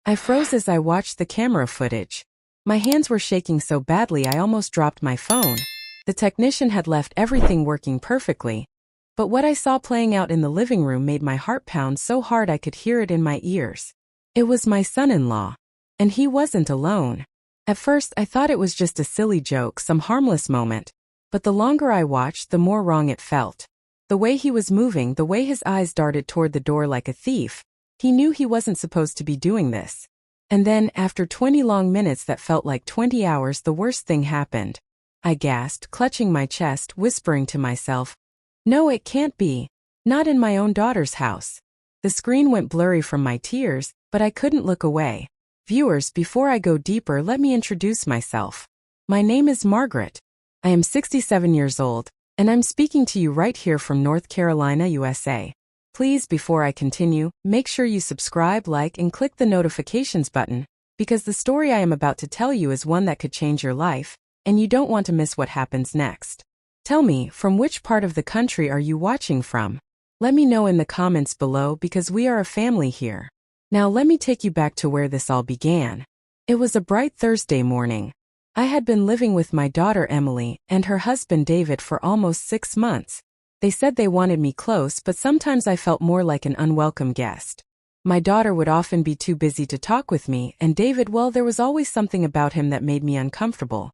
I froze as I watched the camera footage. My hands were shaking so badly I almost dropped my phone. The technician had left everything working perfectly. But what I saw playing out in the living room made my heart pound so hard I could hear it in my ears. It was my son-in-law. And he wasn't alone. At first I thought it was just a silly joke, some harmless moment. But the longer I watched, the more wrong it felt. The way he was moving, the way his eyes darted toward the door like a thief. He knew he wasn't supposed to be doing this. And then, after 20 long minutes that felt like 20 hours, the worst thing happened. I gasped, clutching my chest, whispering to myself, "No, it can't be. Not in my own daughter's house." The screen went blurry from my tears, but I couldn't look away. Viewers, before I go deeper, let me introduce myself. My name is Margaret. I am 67 years old, and I'm speaking to you right here from North Carolina, USA. Please, before I continue, make sure you subscribe, like, and click the notifications button, because the story I am about to tell you is one that could change your life, and you don't want to miss what happens next. Tell me, from which part of the country are you watching from? Let me know in the comments below because we are a family here. Now let me take you back to where this all began. It was a bright Thursday morning. I had been living with my daughter Emily and her husband David for almost 6 months. They said they wanted me close, but sometimes I felt more like an unwelcome guest. My daughter would often be too busy to talk with me, and David, well, there was always something about him that made me uncomfortable.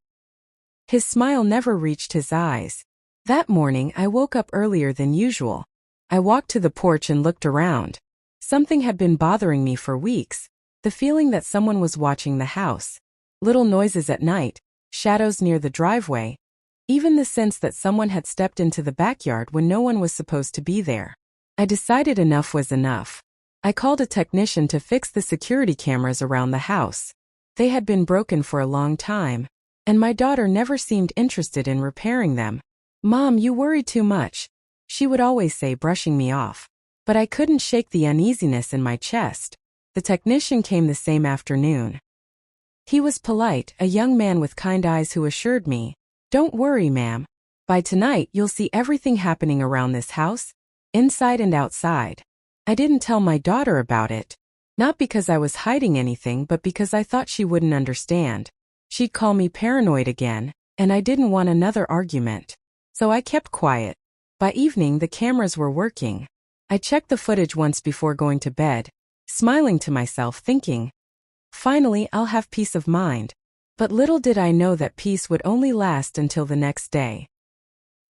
His smile never reached his eyes. That morning, I woke up earlier than usual. I walked to the porch and looked around. Something had been bothering me for weeks. The feeling that someone was watching the house. Little noises at night, shadows near the driveway. Even the sense that someone had stepped into the backyard when no one was supposed to be there. I decided enough was enough. I called a technician to fix the security cameras around the house. They had been broken for a long time, and my daughter never seemed interested in repairing them. "Mom, you worry too much," she would always say, brushing me off. But I couldn't shake the uneasiness in my chest. The technician came the same afternoon. He was polite, a young man with kind eyes who assured me, "Don't worry, ma'am. By tonight, you'll see everything happening around this house, inside and outside." I didn't tell my daughter about it. Not because I was hiding anything, but because I thought she wouldn't understand. She'd call me paranoid again, and I didn't want another argument. So I kept quiet. By evening, the cameras were working. I checked the footage once before going to bed, smiling to myself, thinking, finally, I'll have peace of mind. But little did I know that peace would only last until the next day.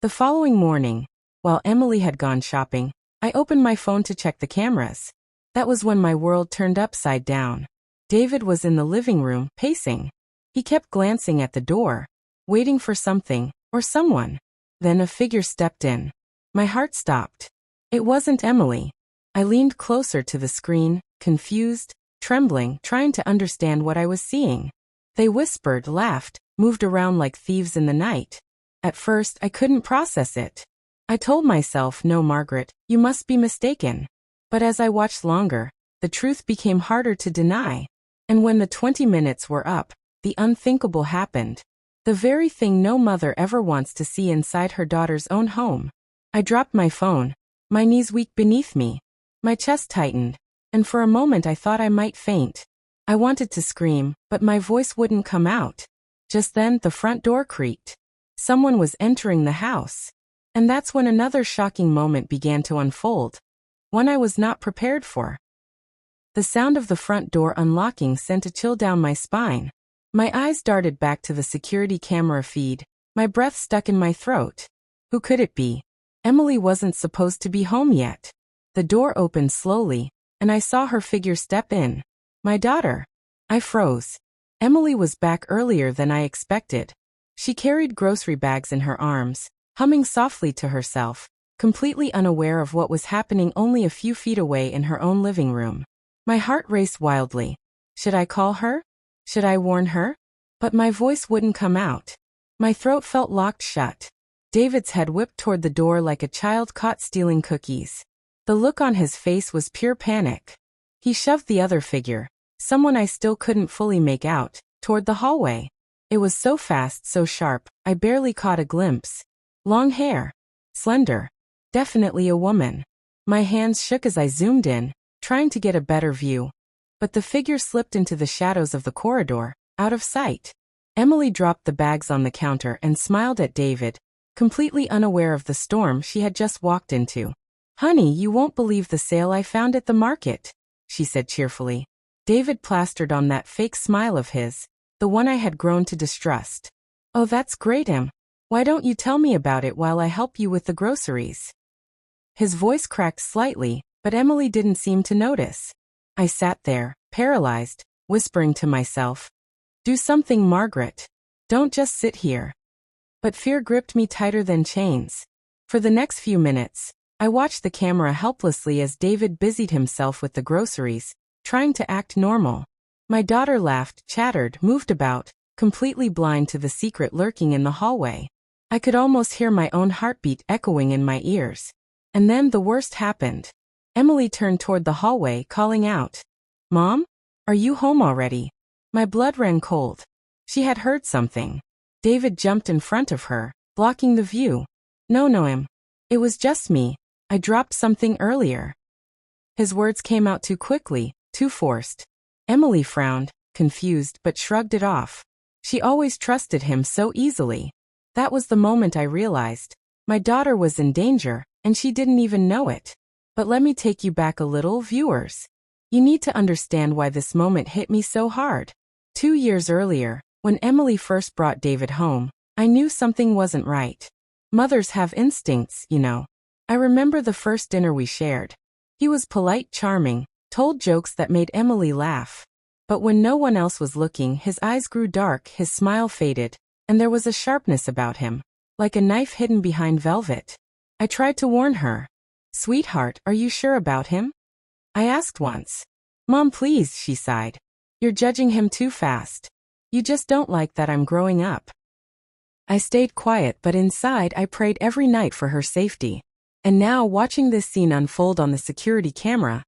The following morning, while Emily had gone shopping, I opened my phone to check the cameras. That was when my world turned upside down. David was in the living room, pacing. He kept glancing at the door, waiting for something, or someone. Then a figure stepped in. My heart stopped. It wasn't Emily. I leaned closer to the screen, confused, trembling, trying to understand what I was seeing. They whispered, laughed, moved around like thieves in the night. At first, I couldn't process it. I told myself, "No, Margaret, you must be mistaken." But as I watched longer, the truth became harder to deny. And when the 20 minutes were up, the unthinkable happened. The very thing no mother ever wants to see inside her daughter's own home. I dropped my phone, my knees weak beneath me. My chest tightened, and for a moment I thought I might faint. I wanted to scream, but my voice wouldn't come out. Just then, the front door creaked. Someone was entering the house. And that's when another shocking moment began to unfold. One I was not prepared for. The sound of the front door unlocking sent a chill down my spine. My eyes darted back to the security camera feed, my breath stuck in my throat. Who could it be? Emily wasn't supposed to be home yet. The door opened slowly, and I saw her figure step in. My daughter. I froze. Emily was back earlier than I expected. She carried grocery bags in her arms, humming softly to herself, completely unaware of what was happening only a few feet away in her own living room. My heart raced wildly. Should I call her? Should I warn her? But my voice wouldn't come out. My throat felt locked shut. David's head whipped toward the door like a child caught stealing cookies. The look on his face was pure panic. He shoved the other figure, someone I still couldn't fully make out, toward the hallway. It was so fast, so sharp, I barely caught a glimpse. Long hair. Slender. Definitely a woman. My hands shook as I zoomed in, trying to get a better view. but the figure slipped into the shadows of the corridor, out of sight. Emily dropped the bags on the counter and smiled at David, completely unaware of the storm she had just walked into. "Honey, you won't believe the sale I found at the market," she said cheerfully. David plastered on that fake smile of his, the one I had grown to distrust. "Oh, that's great, Em. Why don't you tell me about it while I help you with the groceries?" His voice cracked slightly, but Emily didn't seem to notice. I sat there, paralyzed, whispering to myself, "Do something, Margaret. Don't just sit here." But fear gripped me tighter than chains. For the next few minutes, I watched the camera helplessly as David busied himself with the groceries, trying to act normal. My daughter laughed, chattered, moved about, completely blind to the secret lurking in the hallway. I could almost hear my own heartbeat echoing in my ears. And then the worst happened. Emily turned toward the hallway, calling out, "Mom? Are you home already?" My blood ran cold. She had heard something. David jumped in front of her, blocking the view. No, Em. It was just me. I dropped something earlier." His words came out too quickly, too forced. Emily frowned, confused, but shrugged it off. She always trusted him so easily. That was the moment I realized. My daughter was in danger, and she didn't even know it. But let me take you back a little, viewers. You need to understand why this moment hit me so hard. 2 years earlier, when Emily first brought David home, I knew something wasn't right. Mothers have instincts, you know. I remember the first dinner we shared. He was polite, charming, told jokes that made Emily laugh. But when no one else was looking, his eyes grew dark, his smile faded, and there was a sharpness about him, like a knife hidden behind velvet. I tried to warn her. "Sweetheart, are you sure about him?" I asked once. "Mom, please," she sighed. "You're judging him too fast. You just don't like that I'm growing up." I stayed quiet, but inside I prayed every night for her safety. And now, watching this scene unfold on the security camera,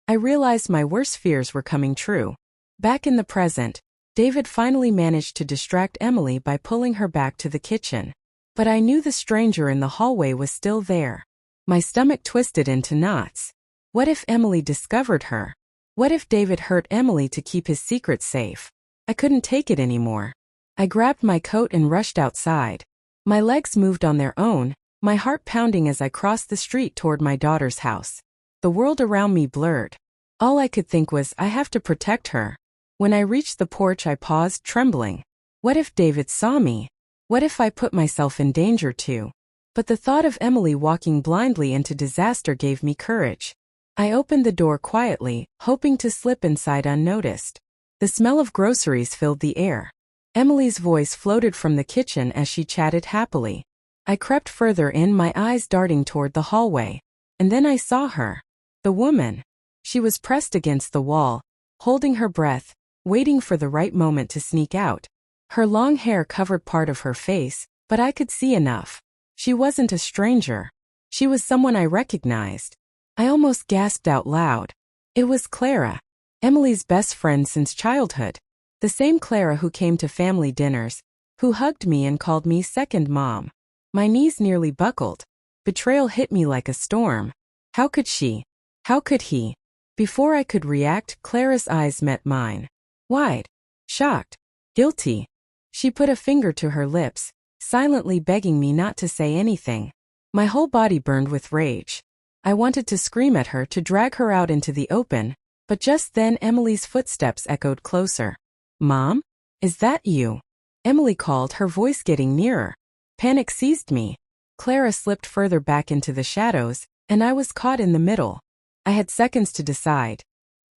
I realized my worst fears were coming true. Back in the present, David finally managed to distract Emily by pulling her back to the kitchen. But I knew the stranger in the hallway was still there. My stomach twisted into knots. What if Emily discovered her? What if David hurt Emily to keep his secret safe? I couldn't take it anymore. I grabbed my coat and rushed outside. My legs moved on their own, my heart pounding as I crossed the street toward my daughter's house. The world around me blurred. All I could think was, I have to protect her. When I reached the porch, I paused, trembling. What if David saw me? What if I put myself in danger too? But the thought of Emily walking blindly into disaster gave me courage. I opened the door quietly, hoping to slip inside unnoticed. The smell of groceries filled the air. Emily's voice floated from the kitchen as she chatted happily. I crept further in, my eyes darting toward the hallway. And then I saw her. The woman. She was pressed against the wall, holding her breath, waiting for the right moment to sneak out. Her long hair covered part of her face, but I could see enough. She wasn't a stranger. She was someone I recognized. I almost gasped out loud. It was Clara, Emily's best friend since childhood. The same Clara who came to family dinners, who hugged me and called me second mom. My knees nearly buckled. Betrayal hit me like a storm. How could she? How could he? Before I could react, Clara's eyes met mine. Wide, shocked, guilty. She put a finger to her lips, silently begging me not to say anything. My whole body burned with rage. I wanted to scream at her, to drag her out into the open, but just then Emily's footsteps echoed closer. "Mom? Is that you?" Emily called, her voice getting nearer. Panic seized me. Clara slipped further back into the shadows, and I was caught in the middle. I had seconds to decide.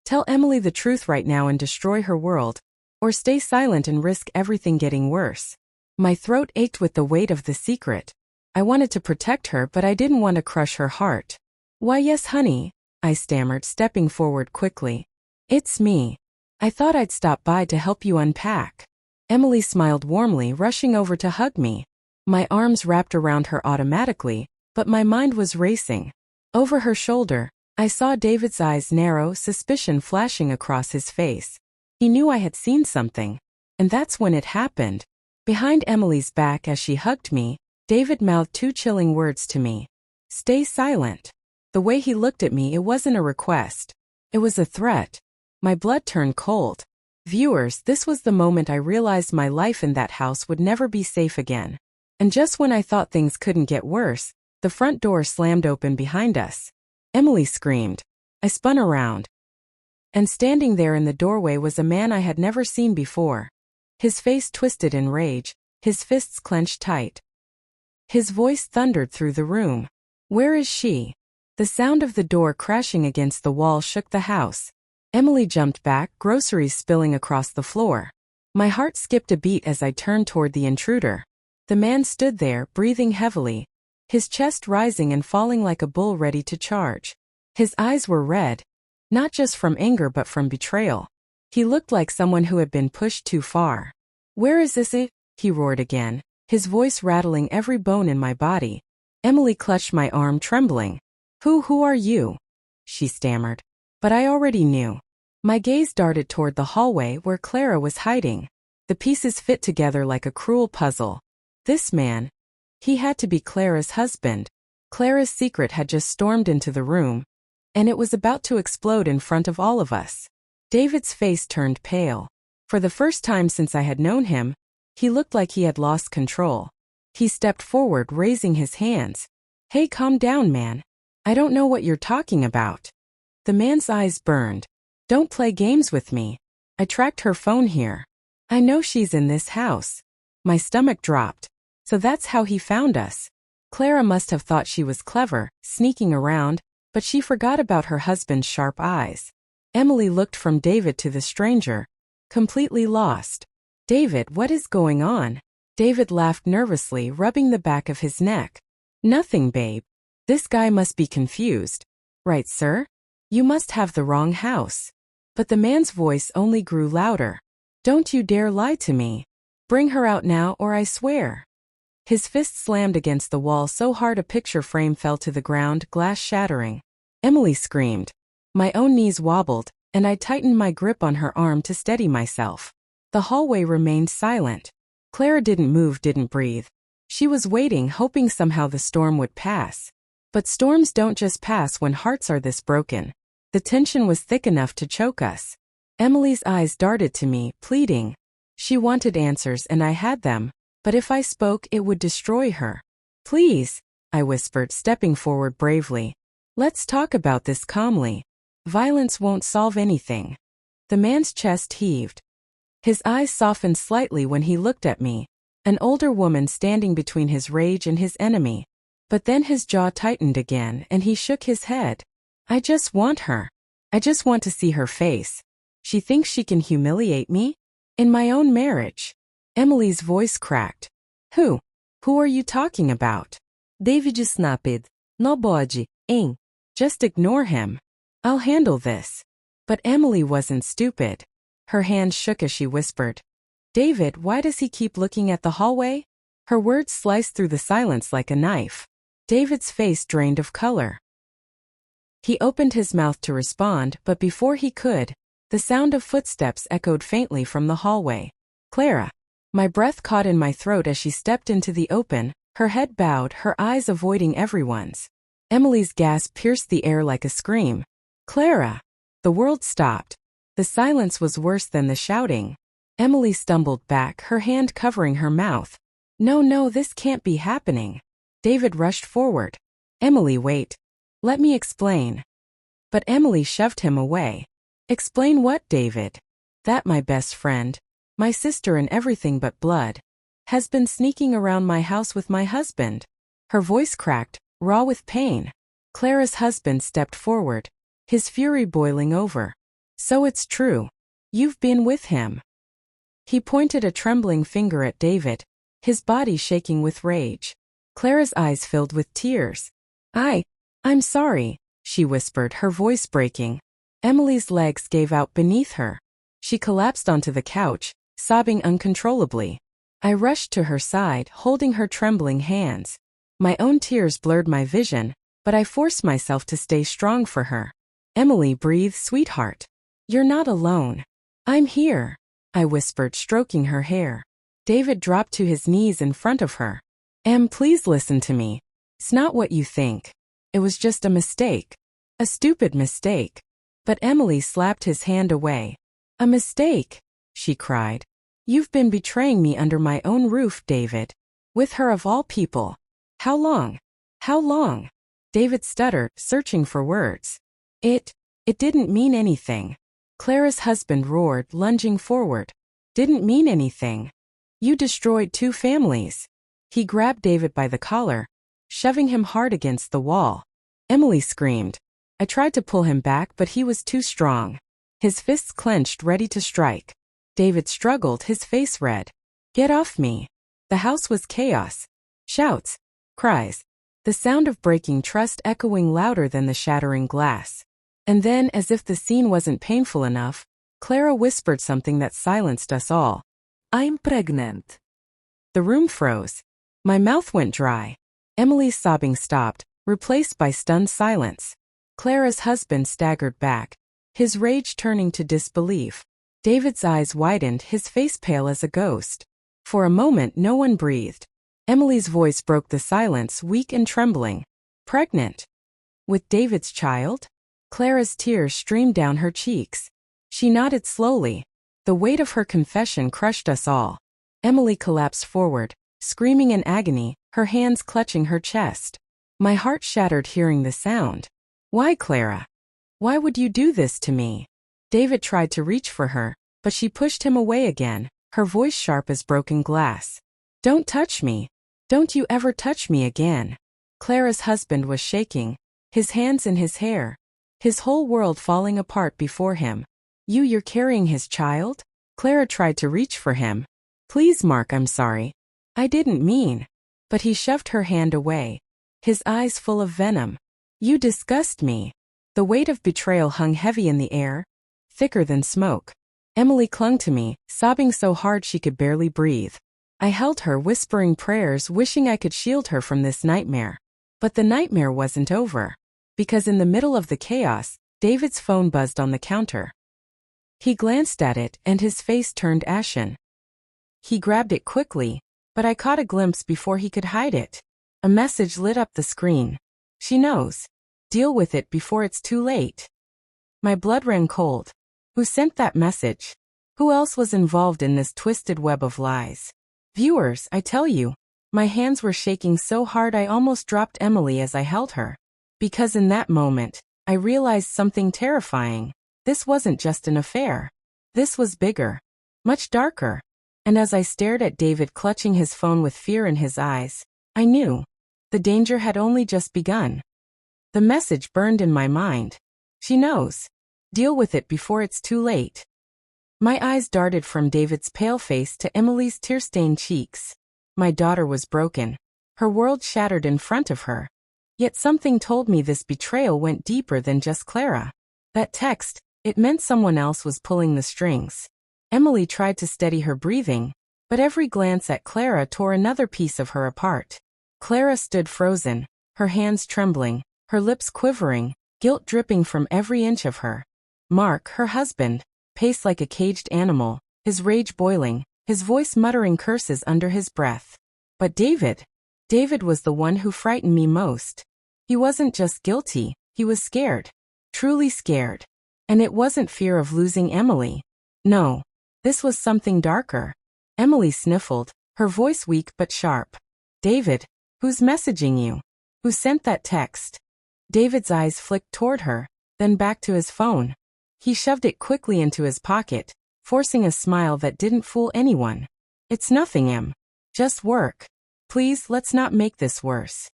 Tell Emily the truth right now and destroy her world, or stay silent and risk everything getting worse. My throat ached with the weight of the secret. I wanted to protect her, but I didn't want to crush her heart. "Why, yes, honey," I stammered, stepping forward quickly. "It's me. I thought I'd stop by to help you unpack." Emily smiled warmly, rushing over to hug me. My arms wrapped around her automatically, but my mind was racing. Over her shoulder, I saw David's eyes narrow, suspicion flashing across his face. He knew I had seen something. And that's when it happened. Behind Emily's back as she hugged me, David mouthed 2 chilling words to me. "Stay silent." The way he looked at me, it wasn't a request. It was a threat. My blood turned cold. Viewers, this was the moment I realized my life in that house would never be safe again. And just when I thought things couldn't get worse, the front door slammed open behind us. Emily screamed. I spun around. And standing there in the doorway was a man I had never seen before. His face twisted in rage, his fists clenched tight. His voice thundered through the room. Where is she? The sound of the door crashing against the wall shook the house. Emily jumped back, groceries spilling across the floor. My heart skipped a beat as I turned toward the intruder. The man stood there, breathing heavily, his chest rising and falling like a bull ready to charge. His eyes were red, not just from anger but from betrayal. He looked like someone who had been pushed too far. Where is this? He roared again, his voice rattling every bone in my body. Emily clutched my arm, trembling. Who are you? She stammered. But I already knew. My gaze darted toward the hallway where Clara was hiding. The pieces fit together like a cruel puzzle. This man, he had to be Clara's husband. Clara's secret had just stormed into the room, and it was about to explode in front of all of us. David's face turned pale. For the first time since I had known him, he looked like he had lost control. He stepped forward, raising his hands. Hey, calm down, man. I don't know what you're talking about. The man's eyes burned. Don't play games with me. I tracked her phone here. I know she's in this house. My stomach dropped. So that's how he found us. Clara must have thought she was clever, sneaking around, but she forgot about her husband's sharp eyes. Emily looked from David to the stranger, completely lost. David, what is going on? David laughed nervously, rubbing the back of his neck. Nothing, babe. This guy must be confused. Right, sir? You must have the wrong house. But the man's voice only grew louder. Don't you dare lie to me. Bring her out now or I swear. His fist slammed against the wall so hard a picture frame fell to the ground, glass shattering. Emily screamed. My own knees wobbled, and I tightened my grip on her arm to steady myself. The hallway remained silent. Clara didn't move, didn't breathe. She was waiting, hoping somehow the storm would pass. But storms don't just pass when hearts are this broken. The tension was thick enough to choke us. Emily's eyes darted to me, pleading. She wanted answers and I had them, but if I spoke it would destroy her. Please, I whispered, stepping forward bravely. Let's talk about this calmly. Violence won't solve anything. The man's chest heaved. His eyes softened slightly when he looked at me, an older woman standing between his rage and his enemy. But then his jaw tightened again and he shook his head. I just want her. I just want to see her face. She thinks she can humiliate me? In my own marriage. Emily's voice cracked. Who are you talking about? David snapped. No bode, hein? Just ignore him. I'll handle this. But Emily wasn't stupid. Her hands shook as she whispered. David, why does he keep looking at the hallway? Her words sliced through the silence like a knife. David's face drained of color. He opened his mouth to respond, but before he could, the sound of footsteps echoed faintly from the hallway. Clara. My breath caught in my throat as she stepped into the open, her head bowed, her eyes avoiding everyone's. Emily's gasp pierced the air like a scream. Clara! The world stopped. The silence was worse than the shouting. Emily stumbled back, her hand covering her mouth. No, this can't be happening. David rushed forward. Emily, wait. Let me explain. But Emily shoved him away. Explain what, David? That my best friend, my sister and everything but blood, has been sneaking around my house with my husband. Her voice cracked, raw with pain. Clara's husband stepped forward, his fury boiling over. So it's true. You've been with him. He pointed a trembling finger at David, his body shaking with rage. Clara's eyes filled with tears. I'm sorry, she whispered, her voice breaking. Emily's legs gave out beneath her. She collapsed onto the couch, sobbing uncontrollably. I rushed to her side, holding her trembling hands. My own tears blurred my vision, but I forced myself to stay strong for her. Emily, breathe, sweetheart. You're not alone. I'm here, I whispered, stroking her hair. David dropped to his knees in front of her. Em, please listen to me. It's not what you think. It was just a mistake. A stupid mistake. But Emily slapped his hand away. A mistake, she cried. You've been betraying me under my own roof, David. With her of all people. How long? How long? David stuttered, searching for words. It didn't mean anything. Clara's husband roared, lunging forward. Didn't mean anything. You destroyed 2 families. He grabbed David by the collar, shoving him hard against the wall. Emily screamed. I tried to pull him back, but he was too strong. His fists clenched, ready to strike. David struggled, his face red. Get off me. The house was chaos. Shouts. Cries. The sound of breaking trust echoing louder than the shattering glass. And then, as if the scene wasn't painful enough, Clara whispered something that silenced us all. I'm pregnant. The room froze. My mouth went dry. Emily's sobbing stopped, replaced by stunned silence. Clara's husband staggered back, his rage turning to disbelief. David's eyes widened, his face pale as a ghost. For a moment no one breathed. Emily's voice broke the silence, weak and trembling. Pregnant? With David's child? Clara's tears streamed down her cheeks. She nodded slowly. The weight of her confession crushed us all. Emily collapsed forward, screaming in agony, her hands clutching her chest. My heart shattered hearing the sound. Why, Clara? Why would you do this to me? David tried to reach for her, but she pushed him away again, her voice sharp as broken glass. Don't touch me. Don't you ever touch me again. Clara's husband was shaking, his hands in his hair, his whole world falling apart before him. You're carrying his child? Clara tried to reach for him. Please, Mark, I'm sorry. I didn't mean. But he shoved her hand away, his eyes full of venom. You disgust me. The weight of betrayal hung heavy in the air, thicker than smoke. Emily clung to me, sobbing so hard she could barely breathe. I held her, whispering prayers, wishing I could shield her from this nightmare. But the nightmare wasn't over. Because in the middle of the chaos, David's phone buzzed on the counter. He glanced at it, and his face turned ashen. He grabbed it quickly, but I caught a glimpse before he could hide it. A message lit up the screen. She knows. Deal with it before it's too late. My blood ran cold. Who sent that message? Who else was involved in this twisted web of lies? Viewers, I tell you, my hands were shaking so hard I almost dropped Emily as I held her. Because in that moment, I realized something terrifying. This wasn't just an affair. This was bigger. Much darker. And as I stared at David clutching his phone with fear in his eyes, I knew. The danger had only just begun. The message burned in my mind. She knows. Deal with it before it's too late. My eyes darted from David's pale face to Emily's tear-stained cheeks. My daughter was broken. Her world shattered in front of her. Yet something told me this betrayal went deeper than just Clara. That text, it meant someone else was pulling the strings. Emily tried to steady her breathing, but every glance at Clara tore another piece of her apart. Clara stood frozen, her hands trembling, her lips quivering, guilt dripping from every inch of her. Mark, her husband, paced like a caged animal, his rage boiling, his voice muttering curses under his breath. But David was the one who frightened me most. He wasn't just guilty, he was scared. Truly scared. And it wasn't fear of losing Emily. No. This was something darker. Emily sniffled, her voice weak but sharp. David, who's messaging you? Who sent that text? David's eyes flicked toward her, then back to his phone. He shoved it quickly into his pocket, forcing a smile that didn't fool anyone. It's nothing, Em. Just work. Please, let's not make this worse.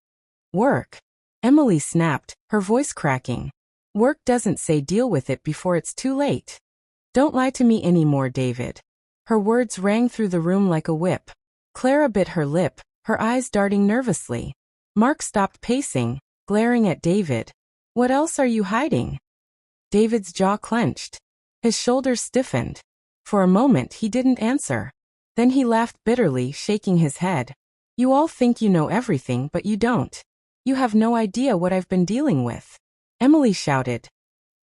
Work? Emily snapped, her voice cracking. Work doesn't say deal with it before it's too late. Don't lie to me anymore, David. Her words rang through the room like a whip. Clara bit her lip, her eyes darting nervously. Mark stopped pacing, glaring at David. What else are you hiding? David's jaw clenched. His shoulders stiffened. For a moment he didn't answer. Then he laughed bitterly, shaking his head. You all think you know everything, but you don't. You have no idea what I've been dealing with. Emily shouted.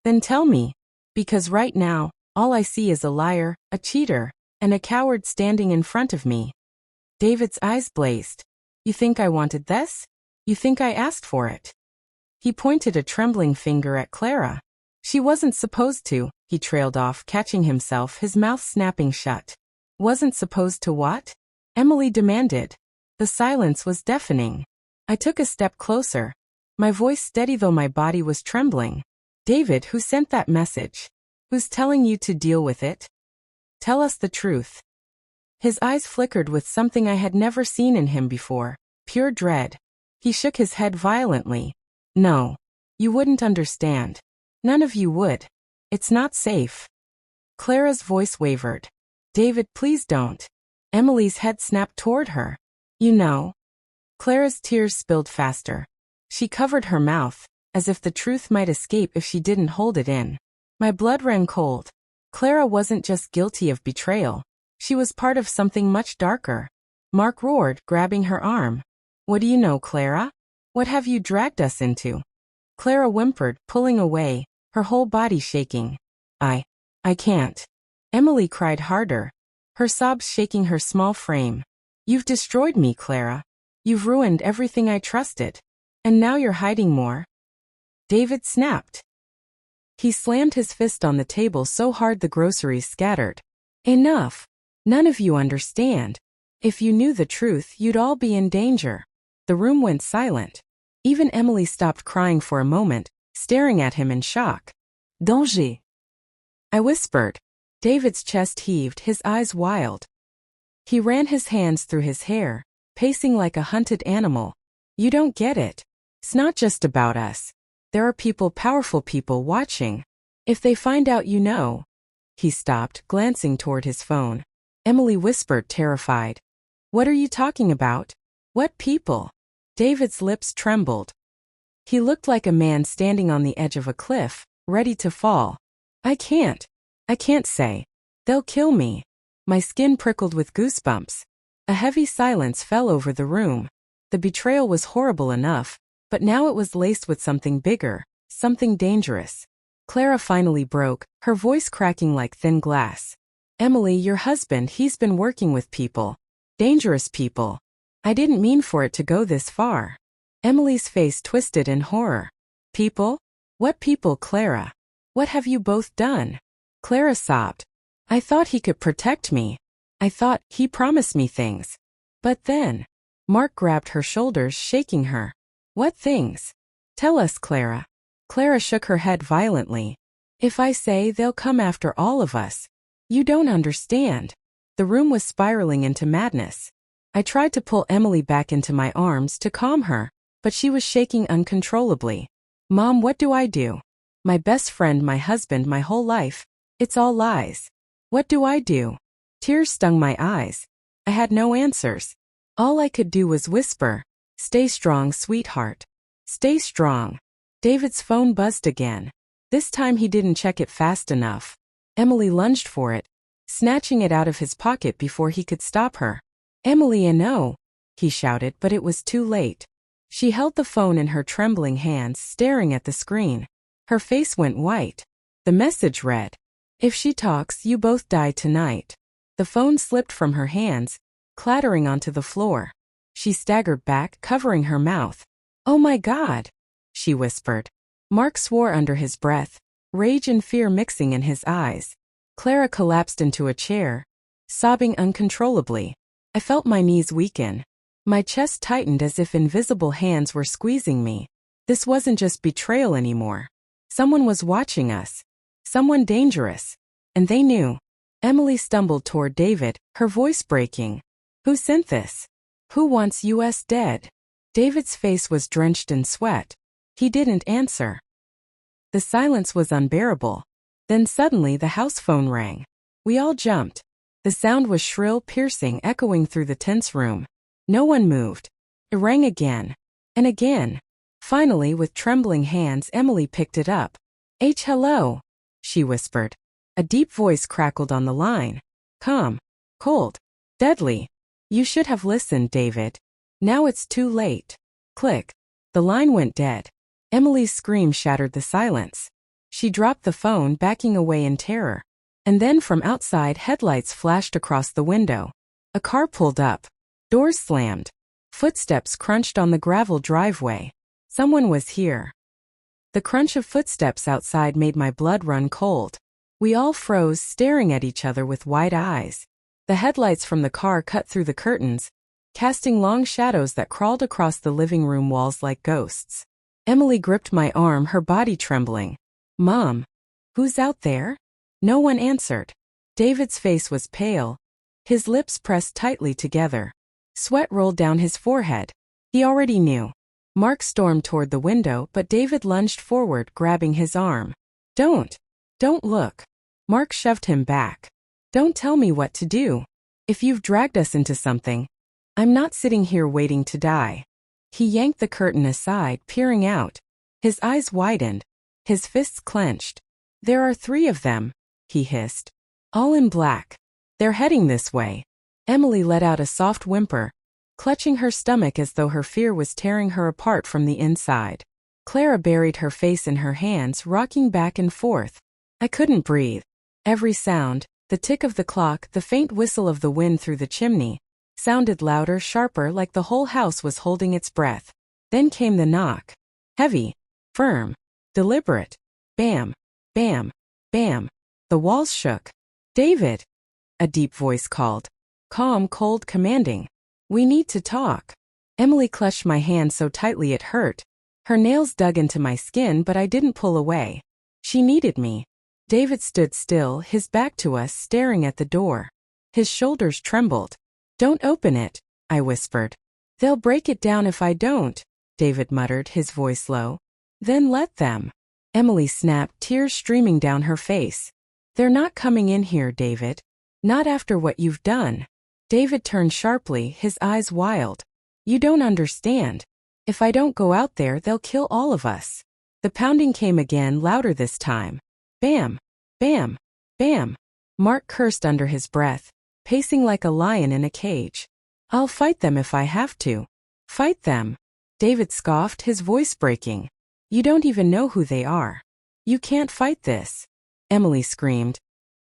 Then tell me. Because right now, all I see is a liar, a cheater, and a coward standing in front of me. David's eyes blazed. You think I wanted this? You think I asked for it? He pointed a trembling finger at Clara. She wasn't supposed to, he trailed off, catching himself, his mouth snapping shut. Wasn't supposed to what? Emily demanded. The silence was deafening. I took a step closer, my voice steady though my body was trembling. David, who sent that message? Who's telling you to deal with it? Tell us the truth. His eyes flickered with something I had never seen in him before, pure dread. He shook his head violently. No. You wouldn't understand. None of you would. It's not safe. Clara's voice wavered. David, please don't. Emily's head snapped toward her. You know. Clara's tears spilled faster. She covered her mouth, as if the truth might escape if she didn't hold it in. My blood ran cold. Clara wasn't just guilty of betrayal. She was part of something much darker. Mark roared, grabbing her arm. What do you know, Clara? What have you dragged us into? Clara whimpered, pulling away, her whole body shaking. I can't. Emily cried harder, her sobs shaking her small frame. You've destroyed me, Clara. You've ruined everything I trusted. And now you're hiding more. David snapped. He slammed his fist on the table so hard the groceries scattered. Enough. None of you understand. If you knew the truth, you'd all be in danger. The room went silent. Even Emily stopped crying for a moment, staring at him in shock. Danger. I whispered. David's chest heaved, his eyes wild. He ran his hands through his hair, pacing like a hunted animal. You don't get it. It's not just about us. There are people, powerful people, watching. If they find out you know. He stopped, glancing toward his phone. Emily whispered, terrified. What are you talking about? What people? David's lips trembled. He looked like a man standing on the edge of a cliff, ready to fall. I can't say. They'll kill me. My skin prickled with goosebumps. A heavy silence fell over the room. The betrayal was horrible enough, but now it was laced with something bigger, something dangerous. Clara finally broke, her voice cracking like thin glass. Emily, your husband, he's been working with people. Dangerous people. I didn't mean for it to go this far. Emily's face twisted in horror. People? What people, Clara? What have you both done? Clara sobbed. I thought he could protect me. I thought he promised me things. But then, Mark grabbed her shoulders, shaking her. What things? Tell us, Clara. Clara shook her head violently. If I say, they'll come after all of us. You don't understand. The room was spiraling into madness. I tried to pull Emily back into my arms to calm her, but she was shaking uncontrollably. Mom, what do I do? My best friend, my husband, my whole life. It's all lies. What do I do? Tears stung my eyes. I had no answers. All I could do was whisper, stay strong, sweetheart. Stay strong. David's phone buzzed again. This time he didn't check it fast enough. Emily lunged for it, snatching it out of his pocket before he could stop her. Emily, no, he shouted, but it was too late. She held the phone in her trembling hands, staring at the screen. Her face went white. The message read, if she talks, you both die tonight. The phone slipped from her hands, clattering onto the floor. She staggered back, covering her mouth. Oh my God, she whispered. Mark swore under his breath, rage and fear mixing in his eyes. Clara collapsed into a chair, sobbing uncontrollably. I felt my knees weaken. My chest tightened as if invisible hands were squeezing me. This wasn't just betrayal anymore. Someone was watching us. Someone dangerous. And they knew. Emily stumbled toward David, her voice breaking. Who sent this? Who wants us dead? David's face was drenched in sweat. He didn't answer. The silence was unbearable. Then suddenly the house phone rang. We all jumped. The sound was shrill, piercing, echoing through the tense room. No one moved. It rang again. And again. Finally, with trembling hands, Emily picked it up. Hello, she whispered. A deep voice crackled on the line. Calm. Cold. Deadly. You should have listened, David. Now it's too late. Click. The line went dead. Emily's scream shattered the silence. She dropped the phone, backing away in terror. And then from outside, headlights flashed across the window. A car pulled up. Doors slammed. Footsteps crunched on the gravel driveway. Someone was here. The crunch of footsteps outside made my blood run cold. We all froze, staring at each other with wide eyes. The headlights from the car cut through the curtains, casting long shadows that crawled across the living room walls like ghosts. Emily gripped my arm, her body trembling. "Mom, who's out there?" No one answered. David's face was pale, his lips pressed tightly together. Sweat rolled down his forehead. He already knew. Mark stormed toward the window, but David lunged forward, grabbing his arm. Don't look." Mark shoved him back. "Don't tell me what to do. If you've dragged us into something, I'm not sitting here waiting to die." He yanked the curtain aside, peering out. His eyes widened, his fists clenched. "There are 3 of them," he hissed. "All in black. They're heading this way." Emily let out a soft whimper, clutching her stomach as though her fear was tearing her apart from the inside. Clara buried her face in her hands, rocking back and forth. I couldn't breathe. Every sound, the tick of the clock, the faint whistle of the wind through the chimney, sounded louder, sharper, like the whole house was holding its breath. Then came the knock. Heavy, firm, deliberate. Bam, bam, bam. The walls shook. "David!" a deep voice called. Calm, cold, commanding. "We need to talk." Emily clutched my hand so tightly it hurt. Her nails dug into my skin, but I didn't pull away. She needed me. David stood still, his back to us, staring at the door. His shoulders trembled. "Don't open it," I whispered. "They'll break it down if I don't," David muttered, his voice low. "Then let them." Emily snapped, tears streaming down her face. "They're not coming in here, David. Not after what you've done." David turned sharply, his eyes wild. "You don't understand. If I don't go out there, they'll kill all of us." The pounding came again, louder this time. Bam, bam, bam. Mark cursed under his breath, pacing like a lion in a cage. "I'll fight them if I have to." "Fight them?" David scoffed, his voice breaking. "You don't even know who they are. You can't fight this." Emily screamed.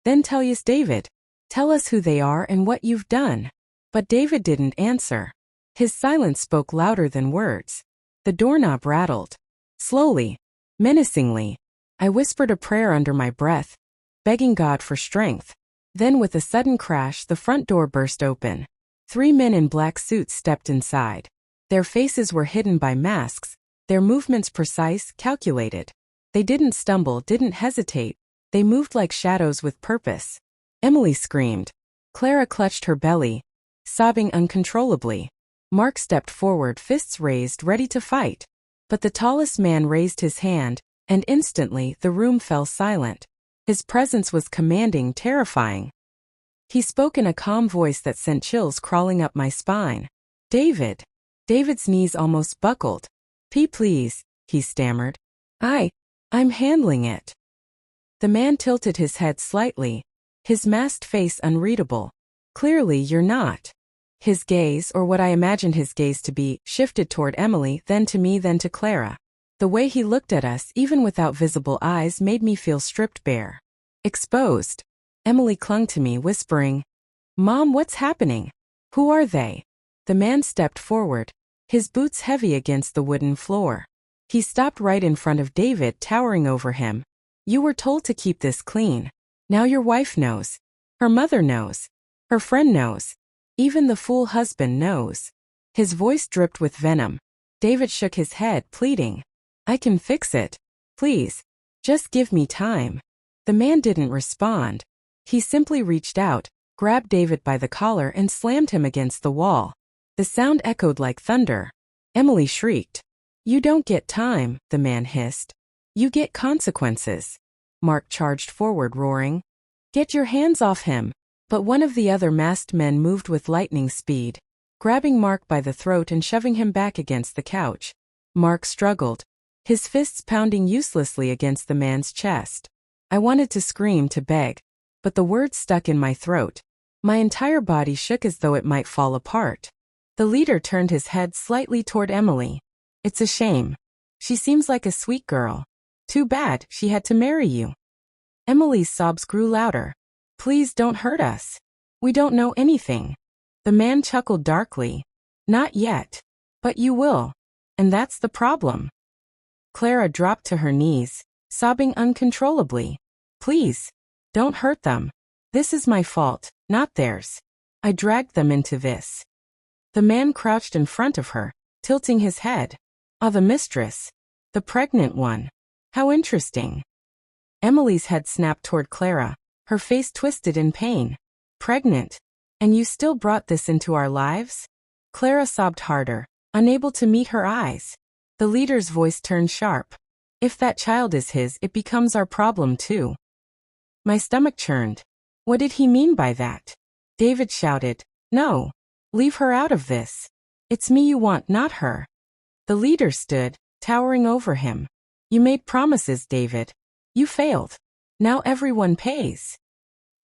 "Then tell us, David. Tell us who they are and what you've done." But David didn't answer. His silence spoke louder than words. The doorknob rattled. Slowly, menacingly. I whispered a prayer under my breath, begging God for strength. Then with a sudden crash, the front door burst open. 3 men in black suits stepped inside. Their faces were hidden by masks, their movements precise, calculated. They didn't stumble, didn't hesitate. They moved like shadows with purpose. Emily screamed. Clara clutched her belly, sobbing uncontrollably. Mark stepped forward, fists raised, ready to fight. But the tallest man raised his hand, and instantly the room fell silent. His presence was commanding, terrifying. He spoke in a calm voice that sent chills crawling up my spine. "David." David's knees almost buckled. Please," he stammered. I'm handling it." The man tilted his head slightly, his masked face unreadable. "Clearly you're not." His gaze, or what I imagined his gaze to be, shifted toward Emily, then to me, then to Clara. The way he looked at us, even without visible eyes, made me feel stripped bare. Exposed. Emily clung to me, whispering, "Mom, what's happening? Who are they?" The man stepped forward, his boots heavy against the wooden floor. He stopped right in front of David, towering over him. "You were told to keep this clean. Now your wife knows. Her mother knows. Her friend knows. Even the fool husband knows." His voice dripped with venom. David shook his head, pleading, "I can fix it. Please. Just give me time." The man didn't respond. He simply reached out, grabbed David by the collar and slammed him against the wall. The sound echoed like thunder. Emily shrieked. "You don't get time," the man hissed. "You get consequences." Mark charged forward, roaring, "Get your hands off him!" But one of the other masked men moved with lightning speed, grabbing Mark by the throat and shoving him back against the couch. Mark struggled, his fists pounding uselessly against the man's chest. I wanted to scream, to beg, but the words stuck in my throat. My entire body shook as though it might fall apart. The leader turned his head slightly toward Emily. "It's a shame. She seems like a sweet girl. Too bad she had to marry you." Emily's sobs grew louder. "Please don't hurt us. We don't know anything." The man chuckled darkly. "Not yet. But you will. And that's the problem." Clara dropped to her knees, sobbing uncontrollably. Please, don't hurt them. This is my fault, not theirs. I dragged them into this. The man crouched in front of her, tilting his head. Ah, the mistress. The pregnant one. How interesting. Emily's head snapped toward Clara, her face twisted in pain. Pregnant? And you still brought this into our lives? Clara sobbed harder, unable to meet her eyes. The leader's voice turned sharp. If that child is his, it becomes our problem too. My stomach churned. What did he mean by that? David shouted. No. Leave her out of this. It's me you want, not her. The leader stood, towering over him. You made promises, David. You failed. Now everyone pays.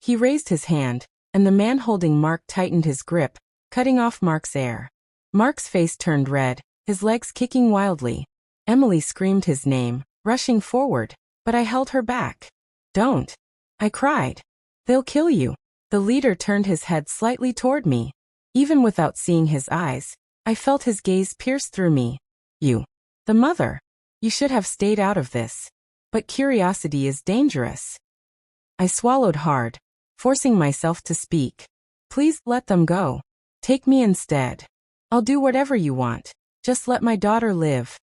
He raised his hand, and the man holding Mark tightened his grip, cutting off Mark's air. Mark's face turned red, his legs kicking wildly. Emily screamed his name, rushing forward, but I held her back. Don't. I cried. They'll kill you. The leader turned his head slightly toward me. Even without seeing his eyes, I felt his gaze pierce through me. You. The mother. You should have stayed out of this. But curiosity is dangerous. I swallowed hard, forcing myself to speak. Please, let them go. Take me instead. I'll do whatever you want. Just let my daughter live.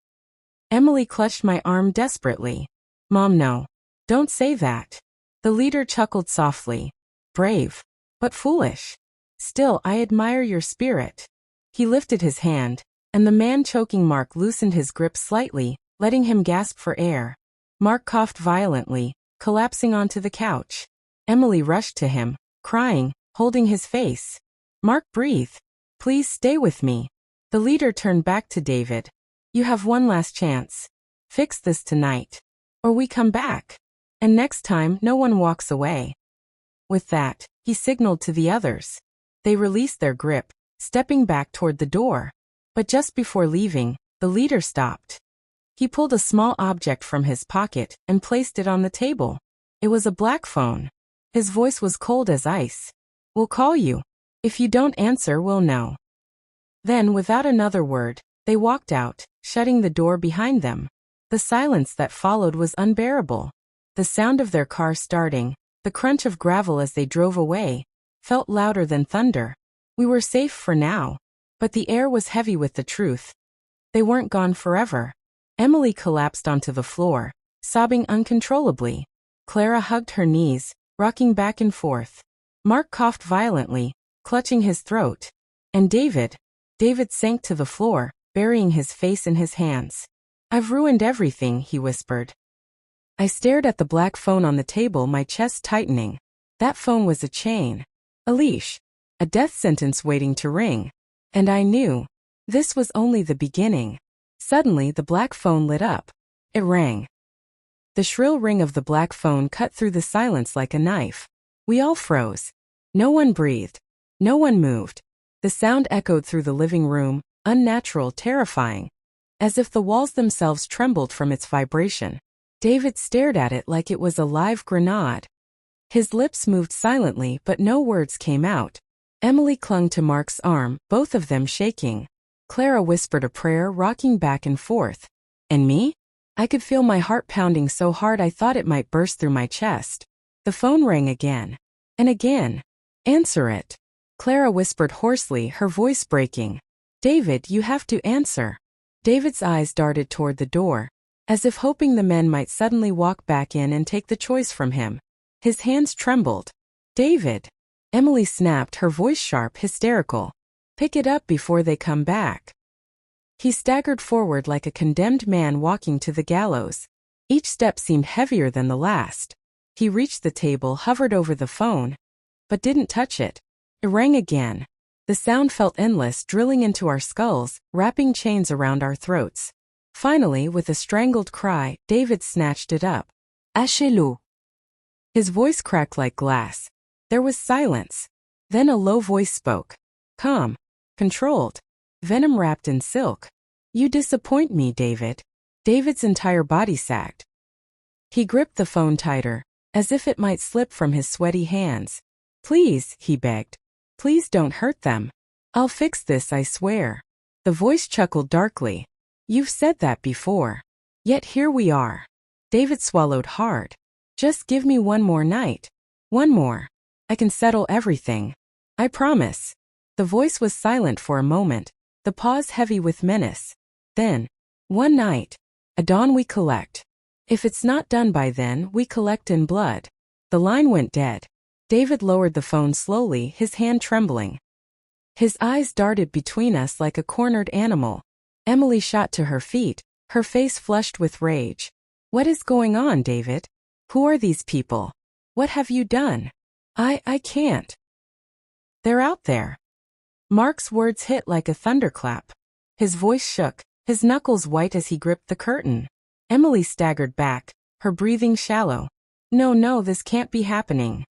Emily clutched my arm desperately. Mom, no. Don't say that. The leader chuckled softly. Brave. But foolish. Still, I admire your spirit. He lifted his hand, and the man choking Mark loosened his grip slightly, letting him gasp for air. Mark coughed violently, collapsing onto the couch. Emily rushed to him, crying, holding his face. Mark, breathe. Please stay with me. The leader turned back to David. You have one last chance. Fix this tonight. Or we come back. And next time, no one walks away. With that, he signaled to the others. They released their grip, stepping back toward the door. But just before leaving, the leader stopped. He pulled a small object from his pocket and placed it on the table. It was a black phone. His voice was cold as ice. We'll call you. If you don't answer, we'll know. Then, without another word, they walked out, shutting the door behind them. The silence that followed was unbearable. The sound of their car starting, the crunch of gravel as they drove away, felt louder than thunder. We were safe for now, but the air was heavy with the truth. They weren't gone forever. Emily collapsed onto the floor, sobbing uncontrollably. Clara hugged her knees, rocking back and forth. Mark coughed violently, clutching his throat. And David sank to the floor, burying his face in his hands. I've ruined everything, he whispered. I stared at the black phone on the table, my chest tightening. That phone was a chain. A leash. A death sentence waiting to ring. And I knew. This was only the beginning. Suddenly, the black phone lit up. It rang. The shrill ring of the black phone cut through the silence like a knife. We all froze. No one breathed. No one moved. The sound echoed through the living room, unnatural, terrifying. As if the walls themselves trembled from its vibration. David stared at it like it was a live grenade. His lips moved silently, but no words came out. Emily clung to Mark's arm, both of them shaking. Clara whispered a prayer, rocking back and forth. And me? I could feel my heart pounding so hard I thought it might burst through my chest. The phone rang again. And again. Answer it. Clara whispered hoarsely, her voice breaking. David, you have to answer. David's eyes darted toward the door, as if hoping the men might suddenly walk back in and take the choice from him. His hands trembled. David. Emily snapped, her voice sharp, hysterical. Pick it up before they come back. He staggered forward like a condemned man walking to the gallows. Each step seemed heavier than the last. He reached the table, hovered over the phone, but didn't touch it. It rang again. The sound felt endless, drilling into our skulls, wrapping chains around our throats. Finally, with a strangled cry, David snatched it up. Achez-le. His voice cracked like glass. There was silence. Then a low voice spoke. Calm. Controlled. Venom wrapped in silk. You disappoint me, David. David's entire body sagged. He gripped the phone tighter, as if it might slip from his sweaty hands. Please, he begged. Please don't hurt them. I'll fix this, I swear. The voice chuckled darkly. You've said that before. Yet here we are. David swallowed hard. Just give me one more night. One more. I can settle everything. I promise. The voice was silent for a moment, the pause heavy with menace. Then, one night. At dawn we collect. If it's not done by then, we collect in blood. The line went dead. David lowered the phone slowly, his hand trembling. His eyes darted between us like a cornered animal. Emily shot to her feet, her face flushed with rage. What is going on, David? Who are these people? What have you done? I can't. They're out there. Mark's words hit like a thunderclap. His voice shook, his knuckles white as he gripped the curtain. Emily staggered back, her breathing shallow. No, this can't be happening.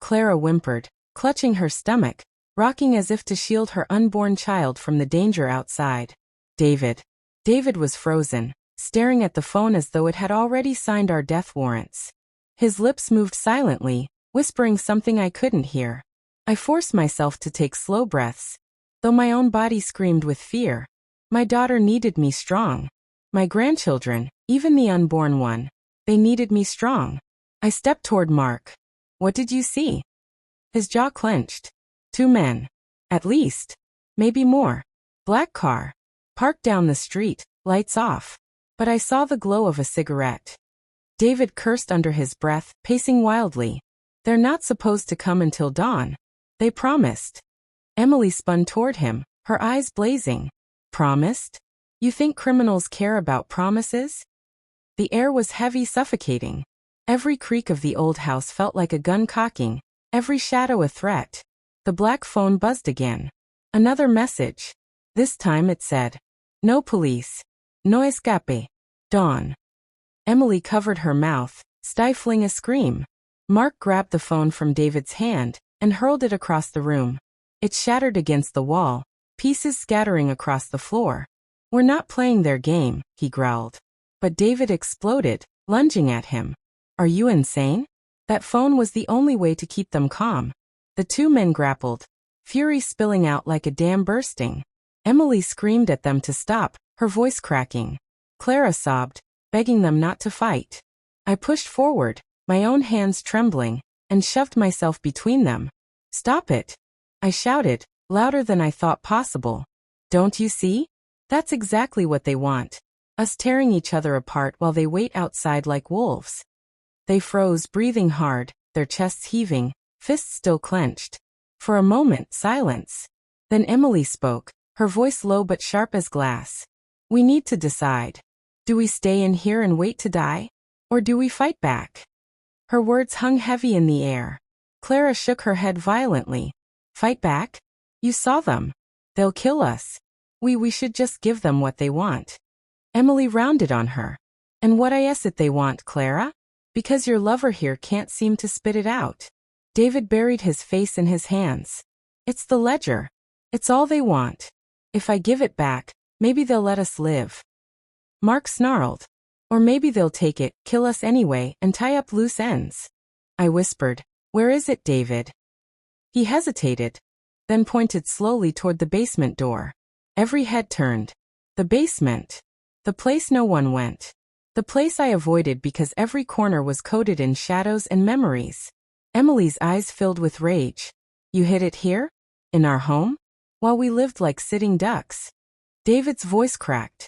Clara whimpered, clutching her stomach, rocking as if to shield her unborn child from the danger outside. David was frozen, staring at the phone as though it had already signed our death warrants. His lips moved silently, whispering something I couldn't hear. I forced myself to take slow breaths, though my own body screamed with fear. My daughter needed me strong. My grandchildren, even the unborn one, they needed me strong. I stepped toward Mark. What did you see? His jaw clenched. 2 men. At least. Maybe more. Black car. Parked down the street, lights off. But I saw the glow of a cigarette. David cursed under his breath, pacing wildly. They're not supposed to come until dawn. They promised. Emily spun toward him, her eyes blazing. Promised? You think criminals care about promises? The air was heavy, suffocating. Every creak of the old house felt like a gun cocking, every shadow a threat. The black phone buzzed again. Another message. This time it said, "No police. No escape. Dawn." Emily covered her mouth, stifling a scream. Mark grabbed the phone from David's hand and hurled it across the room. It shattered against the wall, pieces scattering across the floor. We're not playing their game, he growled. But David exploded, lunging at him. Are you insane? That phone was the only way to keep them calm. The 2 men grappled, fury spilling out like a dam bursting. Emily screamed at them to stop, her voice cracking. Clara sobbed, begging them not to fight. I pushed forward, my own hands trembling, and shoved myself between them. Stop it! I shouted, louder than I thought possible. Don't you see? That's exactly what they want. Us tearing each other apart while they wait outside like wolves. They froze, breathing hard, their chests heaving, fists still clenched. For a moment, silence. Then Emily spoke, her voice low but sharp as glass. We need to decide. Do we stay in here and wait to die? Or do we fight back? Her words hung heavy in the air. Clara shook her head violently. Fight back? You saw them. They'll kill us. We should just give them what they want. Emily rounded on her. And what is it they want, Clara? Because your lover here can't seem to spit it out. David buried his face in his hands. It's the ledger. It's all they want. If I give it back, maybe they'll let us live. Mark snarled. Or maybe they'll take it, kill us anyway, and tie up loose ends. I whispered, Where is it, David? He hesitated, then pointed slowly toward the basement door. Every head turned. The basement. The place no one went. The place I avoided because every corner was coated in shadows and memories. Emily's eyes filled with rage. You hid it here? In our home? While we lived like sitting ducks. David's voice cracked.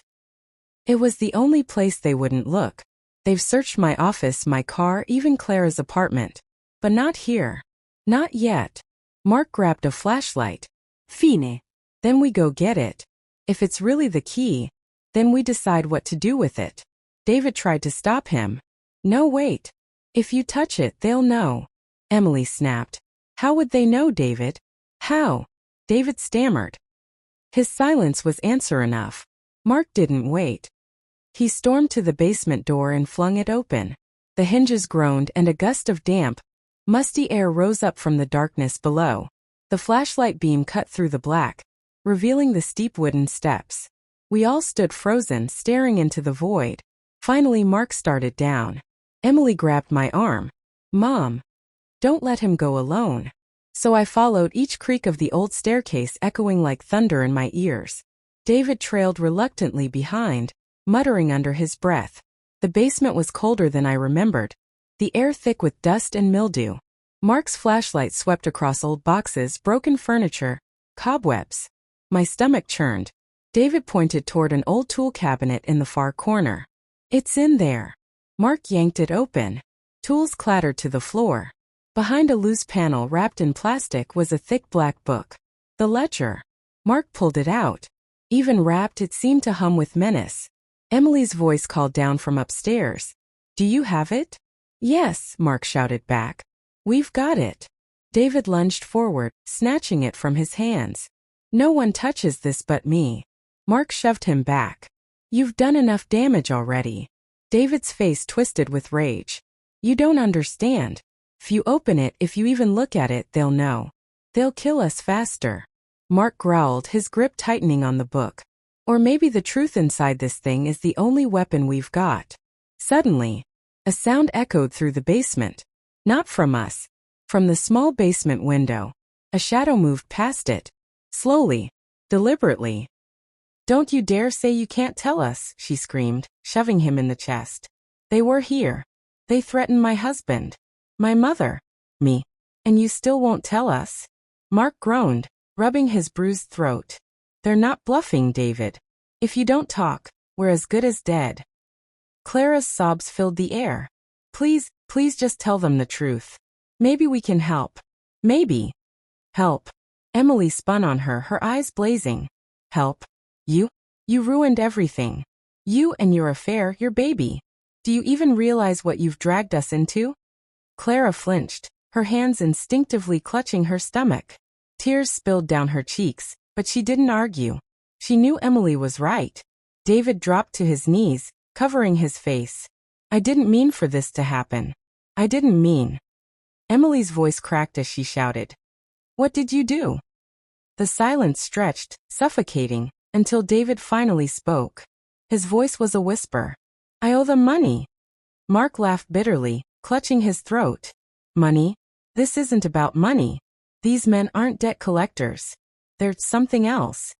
It was the only place they wouldn't look. They've searched my office, my car, even Clara's apartment. But not here. Not yet. Mark grabbed a flashlight. Fine. Then we go get it. If it's really the key, then we decide what to do with it. David tried to stop him. No, wait. If you touch it, they'll know. Emily snapped. How would they know, David? How? David stammered. His silence was answer enough. Mark didn't wait. He stormed to the basement door and flung it open. The hinges groaned and a gust of damp, musty air rose up from the darkness below. The flashlight beam cut through the black, revealing the steep wooden steps. We all stood frozen, staring into the void. Finally, Mark started down. Emily grabbed my arm. Mom, don't let him go alone. So I followed, each creak of the old staircase echoing like thunder in my ears. David trailed reluctantly behind, muttering under his breath. The basement was colder than I remembered, the air thick with dust and mildew. Mark's flashlight swept across old boxes, broken furniture, cobwebs. My stomach churned. David pointed toward an old tool cabinet in the far corner. It's in there. Mark yanked it open. Tools clattered to the floor. Behind a loose panel wrapped in plastic was a thick black book. The ledger. Mark pulled it out. Even wrapped, it seemed to hum with menace. Emily's voice called down from upstairs. Do you have it? Yes, Mark shouted back. We've got it. David lunged forward, snatching it from his hands. No one touches this but me. Mark shoved him back. You've done enough damage already. David's face twisted with rage. You don't understand. If you open it, if you even look at it, they'll know. They'll kill us faster. Mark growled, his grip tightening on the book. Or maybe the truth inside this thing is the only weapon we've got. Suddenly, a sound echoed through the basement. Not from us. From the small basement window. A shadow moved past it. Slowly. Deliberately. Don't you dare say you can't tell us, she screamed, shoving him in the chest. They were here. They threatened my husband. My mother. Me. And you still won't tell us? Mark groaned, rubbing his bruised throat. They're not bluffing, David. If you don't talk, we're as good as dead. Clara's sobs filled the air. Please, please just tell them the truth. Maybe we can help. Maybe. Help. Emily spun on her, her eyes blazing. Help. You? You ruined everything. You and your affair, your baby. Do you even realize what you've dragged us into? Clara flinched, her hands instinctively clutching her stomach. Tears spilled down her cheeks, but she didn't argue. She knew Emily was right. David dropped to his knees, covering his face. I didn't mean for this to happen. I didn't mean. Emily's voice cracked as she shouted. What did you do? The silence stretched, suffocating, until David finally spoke. His voice was a whisper. I owe them money. Mark laughed bitterly, clutching his throat. Money? This isn't about money. These men aren't debt collectors. They're something else.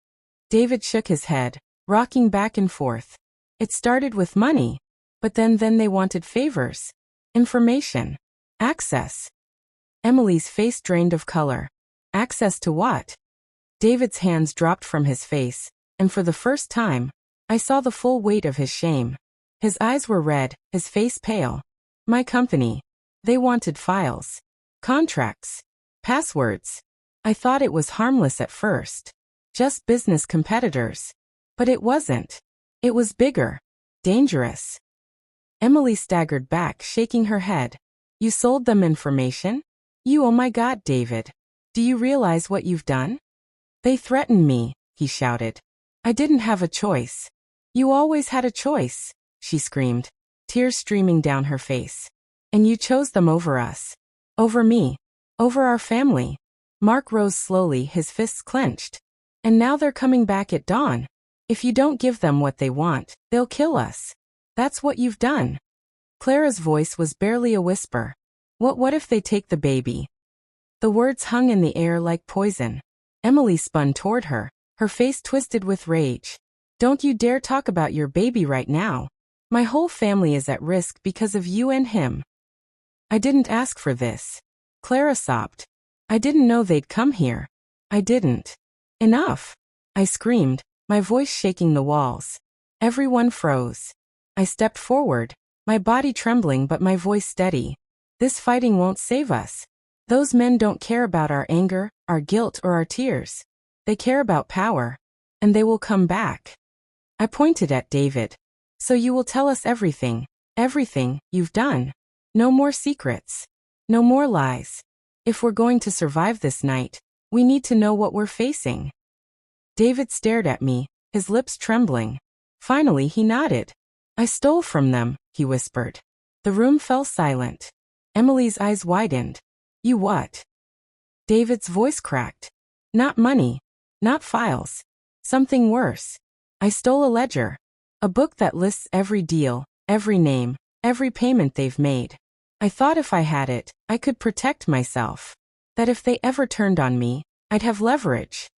David shook his head, rocking back and forth. It started with money. But then they wanted favors. Information. Access. Emily's face drained of color. Access to what? David's hands dropped from his face, and for the first time, I saw the full weight of his shame. His eyes were red, his face pale. My company. They wanted files. Contracts. Passwords. I thought it was harmless at first. Just business competitors. But it wasn't. It was bigger. Dangerous. Emily staggered back, shaking her head. You sold them information? You, oh my God, David. Do you realize what you've done? They threatened me, he shouted. I didn't have a choice. You always had a choice, she screamed, tears streaming down her face. And you chose them over us. Over me. Over our family. Mark rose slowly, his fists clenched. And now they're coming back at dawn. If you don't give them what they want, they'll kill us. That's what you've done. Clara's voice was barely a whisper. What if they take the baby? The words hung in the air like poison. Emily spun toward her, her face twisted with rage. Don't you dare talk about your baby right now. My whole family is at risk because of you and him. I didn't ask for this. Clara sobbed. I didn't know they'd come here. I didn't. Enough. I screamed, my voice shaking the walls. Everyone froze. I stepped forward, my body trembling but my voice steady. This fighting won't save us. Those men don't care about our anger, our guilt, or our tears. They care about power. And they will come back. I pointed at David. So you will tell us everything you've done. No more secrets. No more lies. If we're going to survive this night, we need to know what we're facing. David stared at me, his lips trembling. Finally he nodded. I stole from them, he whispered. The room fell silent. Emily's eyes widened. You what? David's voice cracked. Not money. Not files. Something worse. I stole a ledger. A book that lists every deal, every name, every payment they've made. I thought if I had it, I could protect myself. That if they ever turned on me, I'd have leverage.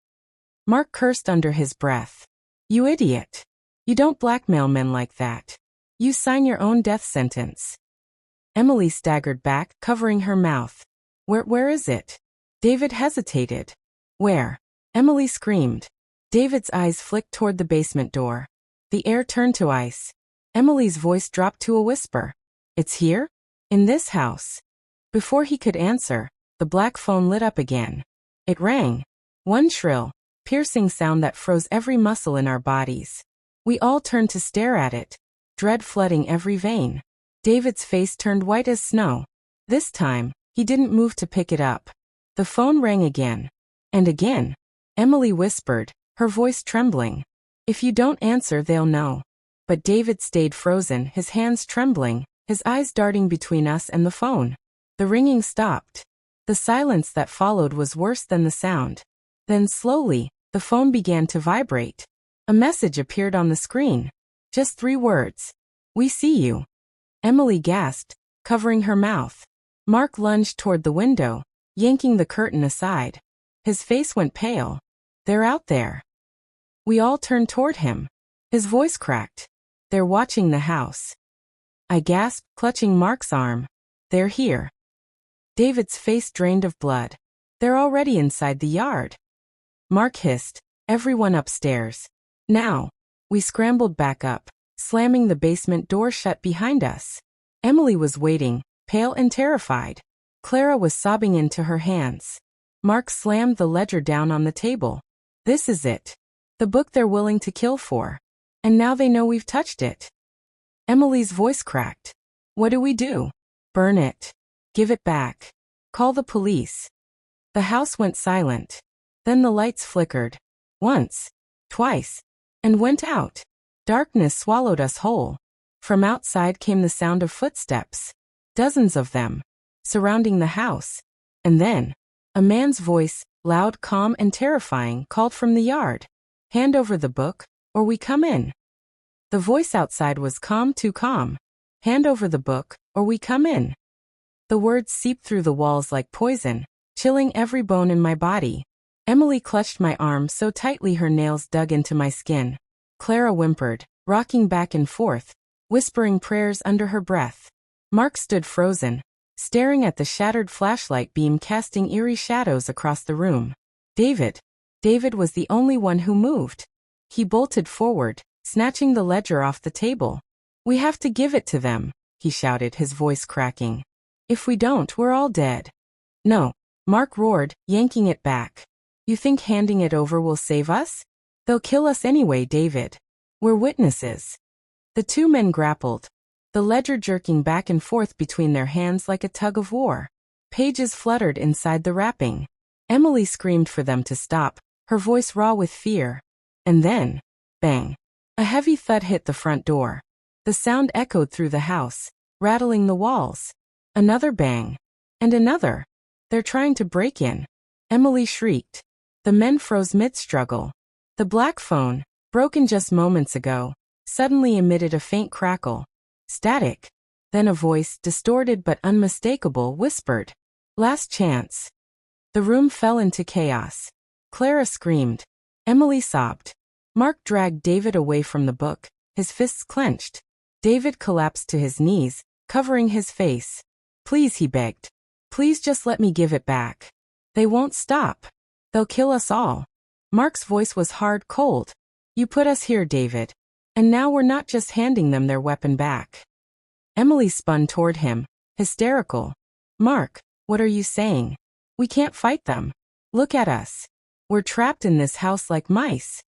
Mark cursed under his breath. You idiot. You don't blackmail men like that. You sign your own death sentence. Emily staggered back, covering her mouth. Where is it? David hesitated. Where? Emily screamed. David's eyes flicked toward the basement door. The air turned to ice. Emily's voice dropped to a whisper. It's here? In this house. Before he could answer, the black phone lit up again. It rang. One shrill, piercing sound that froze every muscle in our bodies. We all turned to stare at it, dread flooding every vein. David's face turned white as snow. This time, he didn't move to pick it up. The phone rang again. And again. Emily whispered, her voice trembling. If you don't answer, they'll know. But David stayed frozen, his hands trembling, his eyes darting between us and the phone. The ringing stopped. The silence that followed was worse than the sound. Then slowly, the phone began to vibrate. A message appeared on the screen. Just 3 words. We see you. Emily gasped, covering her mouth. Mark lunged toward the window, yanking the curtain aside. His face went pale. They're out there. We all turned toward him. His voice cracked. They're watching the house. I gasped, clutching Mark's arm. They're here. David's face drained of blood. They're already inside the yard. Mark hissed, everyone upstairs. Now. We scrambled back up, slamming the basement door shut behind us. Emily was waiting, pale and terrified. Clara was sobbing into her hands. Mark slammed the ledger down on the table. This is it. The book they're willing to kill for. And now they know we've touched it. Emily's voice cracked. What do we do? Burn it. Give it back. Call the police. The house went silent. Then the lights flickered. Once. Twice. And went out. Darkness swallowed us whole. From outside came the sound of footsteps. Dozens of them. Surrounding the house. And then, a man's voice, loud, calm, and terrifying, called from the yard. Hand over the book, or we come in. The voice outside was calm, too calm. Hand over the book, or we come in. The words seeped through the walls like poison, chilling every bone in my body. Emily clutched my arm so tightly her nails dug into my skin. Clara whimpered, rocking back and forth, whispering prayers under her breath. Mark stood frozen, staring at the shattered flashlight beam casting eerie shadows across the room. David was the only one who moved. He bolted forward, snatching the ledger off the table. We have to give it to them, he shouted, his voice cracking. If we don't, we're all dead. No, Mark roared, yanking it back. You think handing it over will save us? They'll kill us anyway, David. We're witnesses. The 2 men grappled, the ledger jerking back and forth between their hands like a tug of war. Pages fluttered inside the wrapping. Emily screamed for them to stop, her voice raw with fear. And then, bang. A heavy thud hit the front door. The sound echoed through the house, rattling the walls. Another bang. And another. They're trying to break in. Emily shrieked. The men froze mid-struggle. The black phone, broken just moments ago, suddenly emitted a faint crackle. Static. Then a voice, distorted but unmistakable, whispered. Last chance. The room fell into chaos. Clara screamed. Emily sobbed. Mark dragged David away from the book, his fists clenched. David collapsed to his knees, covering his face. Please, he begged. Please just let me give it back. They won't stop. They'll kill us all. Mark's voice was hard, cold. You put us here, David. And now we're not just handing them their weapon back. Emily spun toward him, hysterical. Mark, what are you saying? We can't fight them. Look at us. We're trapped in this house like mice.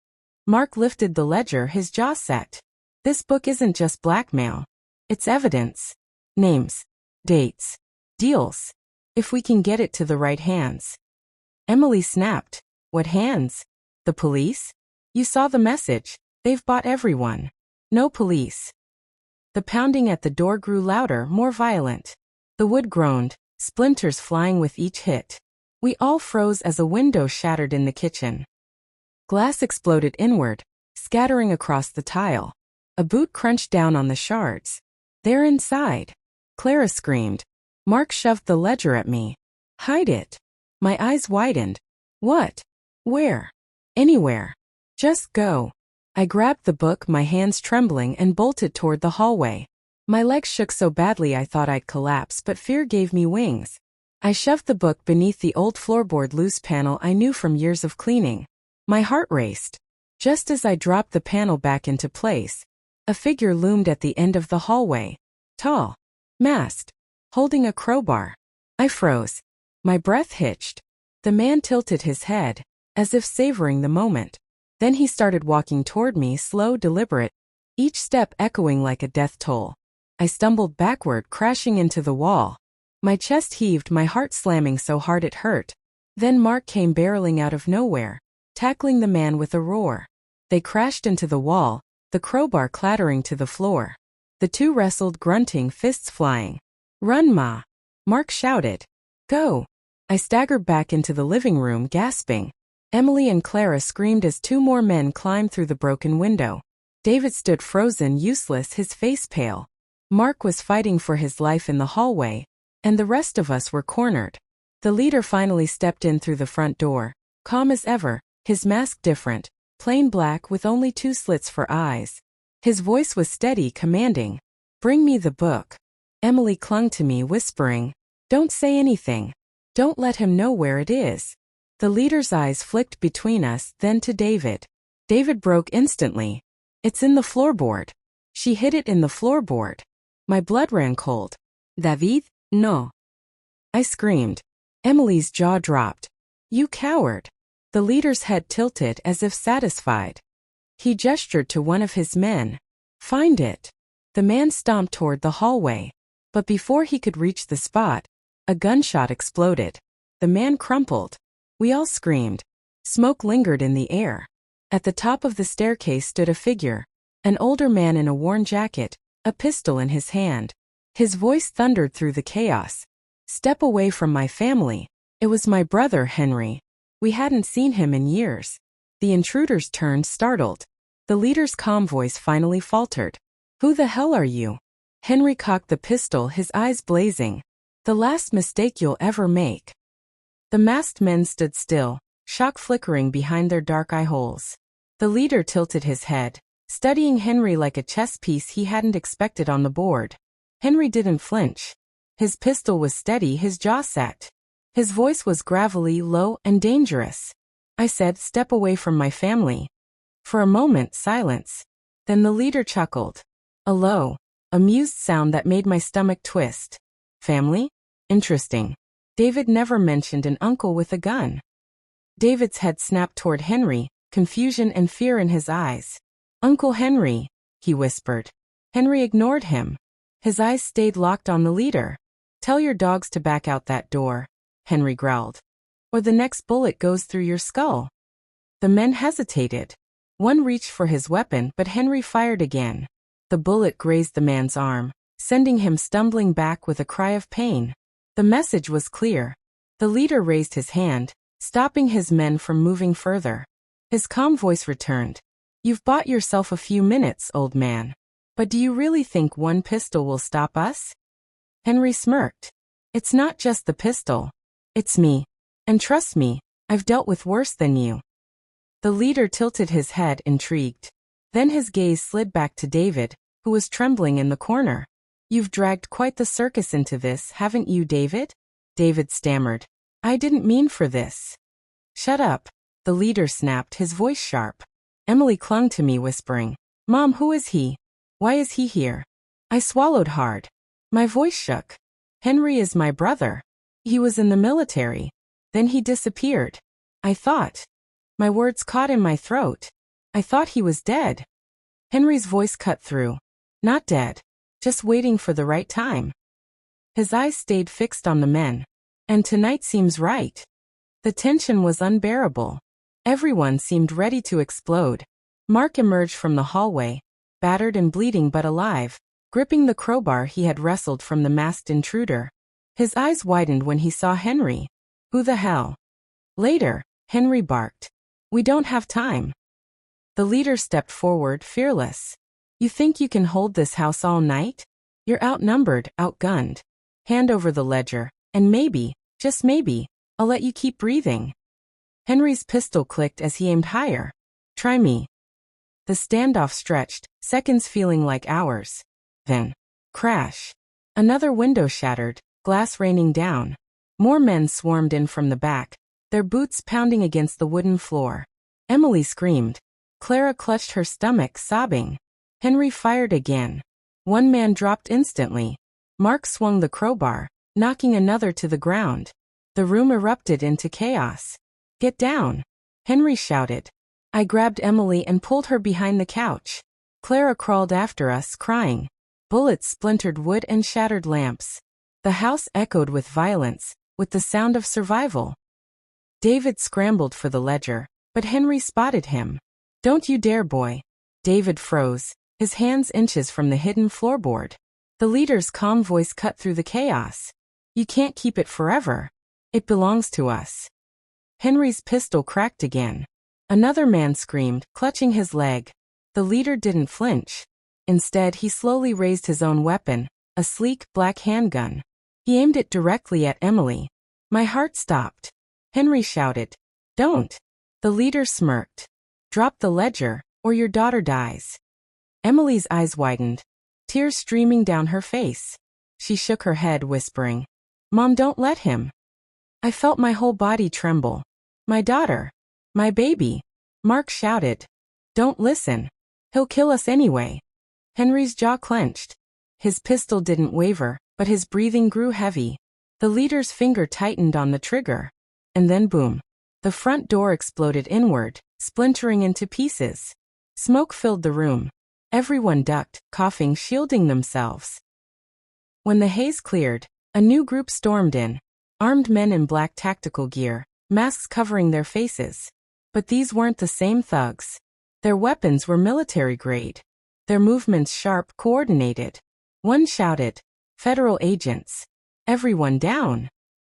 Mark lifted the ledger, his jaw set. This book isn't just blackmail. It's evidence. Names. Dates. Deals. If we can get it to the right hands. Emily snapped. What hands? The police? You saw the message. They've bought everyone. No police. The pounding at the door grew louder, more violent. The wood groaned, splinters flying with each hit. We all froze as a window shattered in the kitchen. Glass exploded inward, scattering across the tile. A boot crunched down on the shards. They're inside. Clara screamed. Mark shoved the ledger at me. Hide it. My eyes widened. What? Where? Anywhere. Just go. I grabbed the book, my hands trembling, and bolted toward the hallway. My legs shook so badly I thought I'd collapse, but fear gave me wings. I shoved the book beneath the old floorboard loose panel I knew from years of cleaning. My heart raced. Just as I dropped the panel back into place, a figure loomed at the end of the hallway. Tall. Masked. Holding a crowbar. I froze. My breath hitched. The man tilted his head, as if savoring the moment. Then he started walking toward me, slow, deliberate, each step echoing like a death toll. I stumbled backward, crashing into the wall. My chest heaved, my heart slamming so hard it hurt. Then Mark came barreling out of nowhere, tackling the man with a roar. They crashed into the wall, the crowbar clattering to the floor. The two wrestled, grunting, fists flying. "Run, Ma!" Mark shouted. "Go!" I staggered back into the living room, gasping. Emily and Clara screamed as two more men climbed through the broken window. David stood frozen, useless, his face pale. Mark was fighting for his life in the hallway, and the rest of us were cornered. The leader finally stepped in through the front door, calm as ever, his mask different, plain black with only 2 slits for eyes. His voice was steady, commanding. "Bring me the book." Emily clung to me, whispering, "Don't say anything. Don't let him know where it is." The leader's eyes flicked between us, then to David. David broke instantly. "It's in the floorboard." She hid it in the floorboard. My blood ran cold. "David, no." I screamed. Emily's jaw dropped. "You coward." The leader's head tilted as if satisfied. He gestured to one of his men. "Find it." The man stomped toward the hallway. But before he could reach the spot, a gunshot exploded. The man crumpled. We all screamed. Smoke lingered in the air. At the top of the staircase stood a figure, an older man in a worn jacket, a pistol in his hand. His voice thundered through the chaos. "Step away from my family." It was my brother, Henry. We hadn't seen him in years. The intruders turned, startled. The leader's calm voice finally faltered. "Who the hell are you?" Henry cocked the pistol, his eyes blazing. "The last mistake you'll ever make." The masked men stood still, shock flickering behind their dark eye holes. The leader tilted his head, studying Henry like a chess piece he hadn't expected on the board. Henry didn't flinch. His pistol was steady, his jaw set. His voice was gravelly, low, and dangerous. I said, "Step away from my family." For a moment, silence. Then the leader chuckled. A low, amused sound that made my stomach twist. "Family? Interesting. David never mentioned an uncle with a gun." David's head snapped toward Henry, confusion and fear in his eyes. "Uncle Henry," he whispered. Henry ignored him. His eyes stayed locked on the leader. "Tell your dogs to back out that door," Henry growled. "Or the next bullet goes through your skull." The men hesitated. One reached for his weapon, but Henry fired again. The bullet grazed the man's arm, sending him stumbling back with a cry of pain. The message was clear. The leader raised his hand, stopping his men from moving further. His calm voice returned. "You've bought yourself a few minutes, old man. But do you really think one pistol will stop us?" Henry smirked. "It's not just the pistol. It's me. And trust me, I've dealt with worse than you." The leader tilted his head, intrigued. Then his gaze slid back to David, who was trembling in the corner. "You've dragged quite the circus into this, haven't you, David?" David stammered. "I didn't mean for this." "Shut up," the leader snapped, his voice sharp. Emily clung to me, whispering, "Mom, who is he? Why is he here?" I swallowed hard. My voice shook. "Henry is my brother. He was in the military. Then he disappeared. I thought." My words caught in my throat. "I thought he was dead." Henry's voice cut through. "Not dead. Just waiting for the right time." His eyes stayed fixed on the men. "And tonight seems right." The tension was unbearable. Everyone seemed ready to explode. Mark emerged from the hallway, battered and bleeding but alive, gripping the crowbar he had wrestled from the masked intruder. His eyes widened when he saw Henry. "Who the hell?" Later, Henry barked. "We don't have time." The leader stepped forward, fearless. "You think you can hold this house all night? You're outnumbered, outgunned. Hand over the ledger, and maybe, just maybe, I'll let you keep breathing." Henry's pistol clicked as he aimed higher. "Try me." The standoff stretched, seconds feeling like hours. Then, crash. Another window shattered, glass raining down. More men swarmed in from the back, their boots pounding against the wooden floor. Emily screamed. Clara clutched her stomach, sobbing. Henry fired again. One man dropped instantly. Mark swung the crowbar, knocking another to the ground. The room erupted into chaos. Get down! Henry shouted. I grabbed Emily and pulled her behind the couch. Clara crawled after us, crying. Bullets splintered wood and shattered lamps. The house echoed with violence, with the sound of survival. David scrambled for the ledger, but Henry spotted him. Don't you dare, boy. David froze, his hands inches from the hidden floorboard. The leader's calm voice cut through the chaos. You can't keep it forever. It belongs to us. Henry's pistol cracked again. Another man screamed, clutching his leg. The leader didn't flinch. Instead, he slowly raised his own weapon, a sleek, black handgun. He aimed it directly at Emily. My heart stopped. Henry shouted, Don't! The leader smirked. Drop the ledger, or your daughter dies. Emily's eyes widened, tears streaming down her face. She shook her head, whispering, Mom, don't let him. I felt my whole body tremble. My daughter. My baby. Mark shouted. Don't listen. He'll kill us anyway. Henry's jaw clenched. His pistol didn't waver, but his breathing grew heavy. The leader's finger tightened on the trigger. And then boom. The front door exploded inward, splintering into pieces. Smoke filled the room. Everyone ducked, coughing, shielding themselves. When the haze cleared, a new group stormed in. Armed men in black tactical gear, masks covering their faces. But these weren't the same thugs. Their weapons were military grade. Their movements sharp, coordinated. One shouted, Federal agents. Everyone down.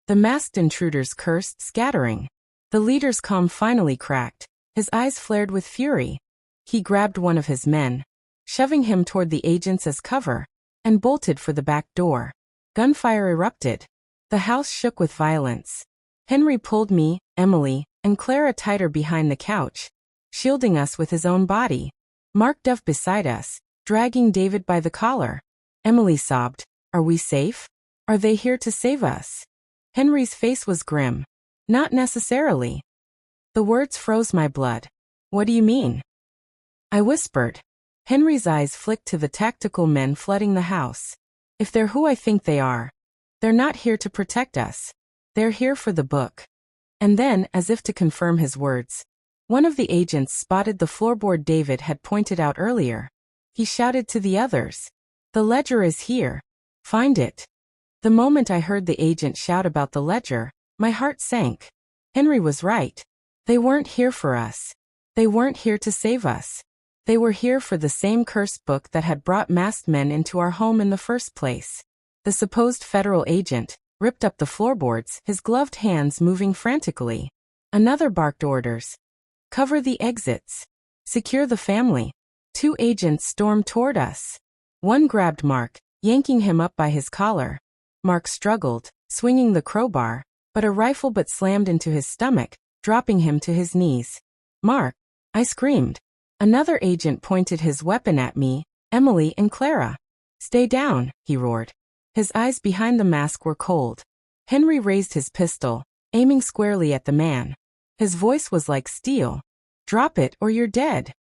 The masked intruders cursed, scattering. The leader's calm finally cracked. His eyes flared with fury. He grabbed one of his men, shoving him toward the agents as cover, and bolted for the back door. Gunfire erupted. The house shook with violence. Henry pulled me, Emily, and Clara tighter behind the couch, shielding us with his own body. Mark dove beside us, dragging David by the collar. Emily sobbed, Are we safe? Are they here to save us? Henry's face was grim. Not necessarily. The words froze my blood. What do you mean? I whispered. Henry's eyes flicked to the tactical men flooding the house. If they're who I think they are, they're not here to protect us. They're here for the book. And then, as if to confirm his words, one of the agents spotted the floorboard David had pointed out earlier. He shouted to the others, The ledger is here. Find it. The moment I heard the agent shout about the ledger, my heart sank. Henry was right. They weren't here for us. They weren't here to save us. They were here for the same cursed book that had brought masked men into our home in the first place. The supposed federal agent ripped up the floorboards, his gloved hands moving frantically. Another barked orders. Cover the exits. Secure the family. Two agents stormed toward us. One grabbed Mark, yanking him up by his collar. Mark struggled, swinging the crowbar, but a rifle butt slammed into his stomach, dropping him to his knees. Mark! I screamed. Another agent pointed his weapon at me, Emily and Clara. Stay down, he roared. His eyes behind the mask were cold. Henry raised his pistol, aiming squarely at the man. His voice was like steel. Drop it or you're dead.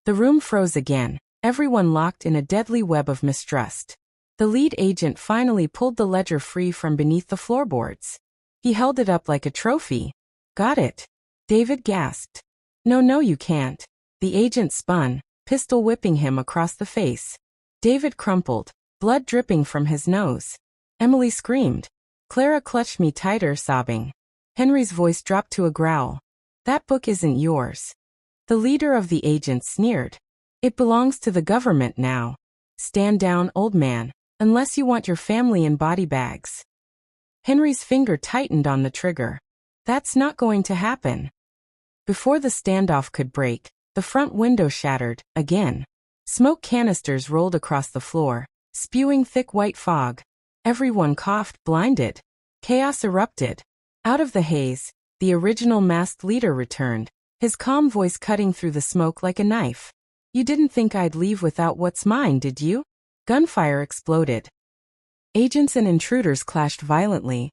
The room froze again, everyone locked in a deadly web of mistrust. The lead agent finally pulled the ledger free from beneath the floorboards. He held it up like a trophy. Got it. David gasped. No, you can't. The agent spun, pistol whipping him across the face. David crumpled, blood dripping from his nose. Emily screamed. Clara clutched me tighter, sobbing. Henry's voice dropped to a growl. That book isn't yours. The leader of the agents sneered. It belongs to the government now. Stand down, old man, unless you want your family in body bags. Henry's finger tightened on the trigger. That's not going to happen. Before the standoff could break, the front window shattered, again. Smoke canisters rolled across the floor, spewing thick white fog. Everyone coughed, blinded. Chaos erupted. Out of the haze, the original masked leader returned, his calm voice cutting through the smoke like a knife. You didn't think I'd leave without what's mine, did you? Gunfire exploded. Agents and intruders clashed violently,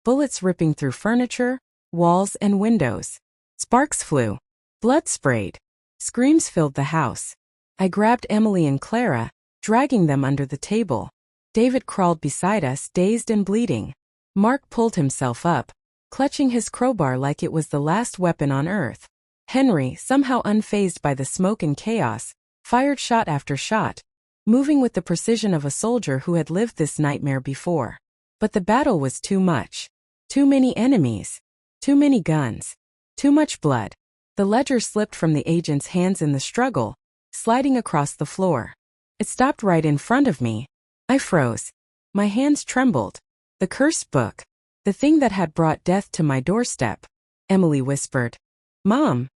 bullets ripping through furniture, walls, and windows. Sparks flew. Blood sprayed. Screams filled the house. I grabbed Emily and Clara, dragging them under the table. David crawled beside us, dazed and bleeding. Mark pulled himself up, clutching his crowbar like it was the last weapon on earth. Henry, somehow unfazed by the smoke and chaos, fired shot after shot, moving with the precision of a soldier who had lived this nightmare before. But the battle was too much. Too many enemies. Too many guns. Too much blood. The ledger slipped from the agent's hands in the struggle, sliding across the floor. It stopped right in front of me. I froze. My hands trembled. The cursed book. The thing that had brought death to my doorstep. Emily whispered, "Mom,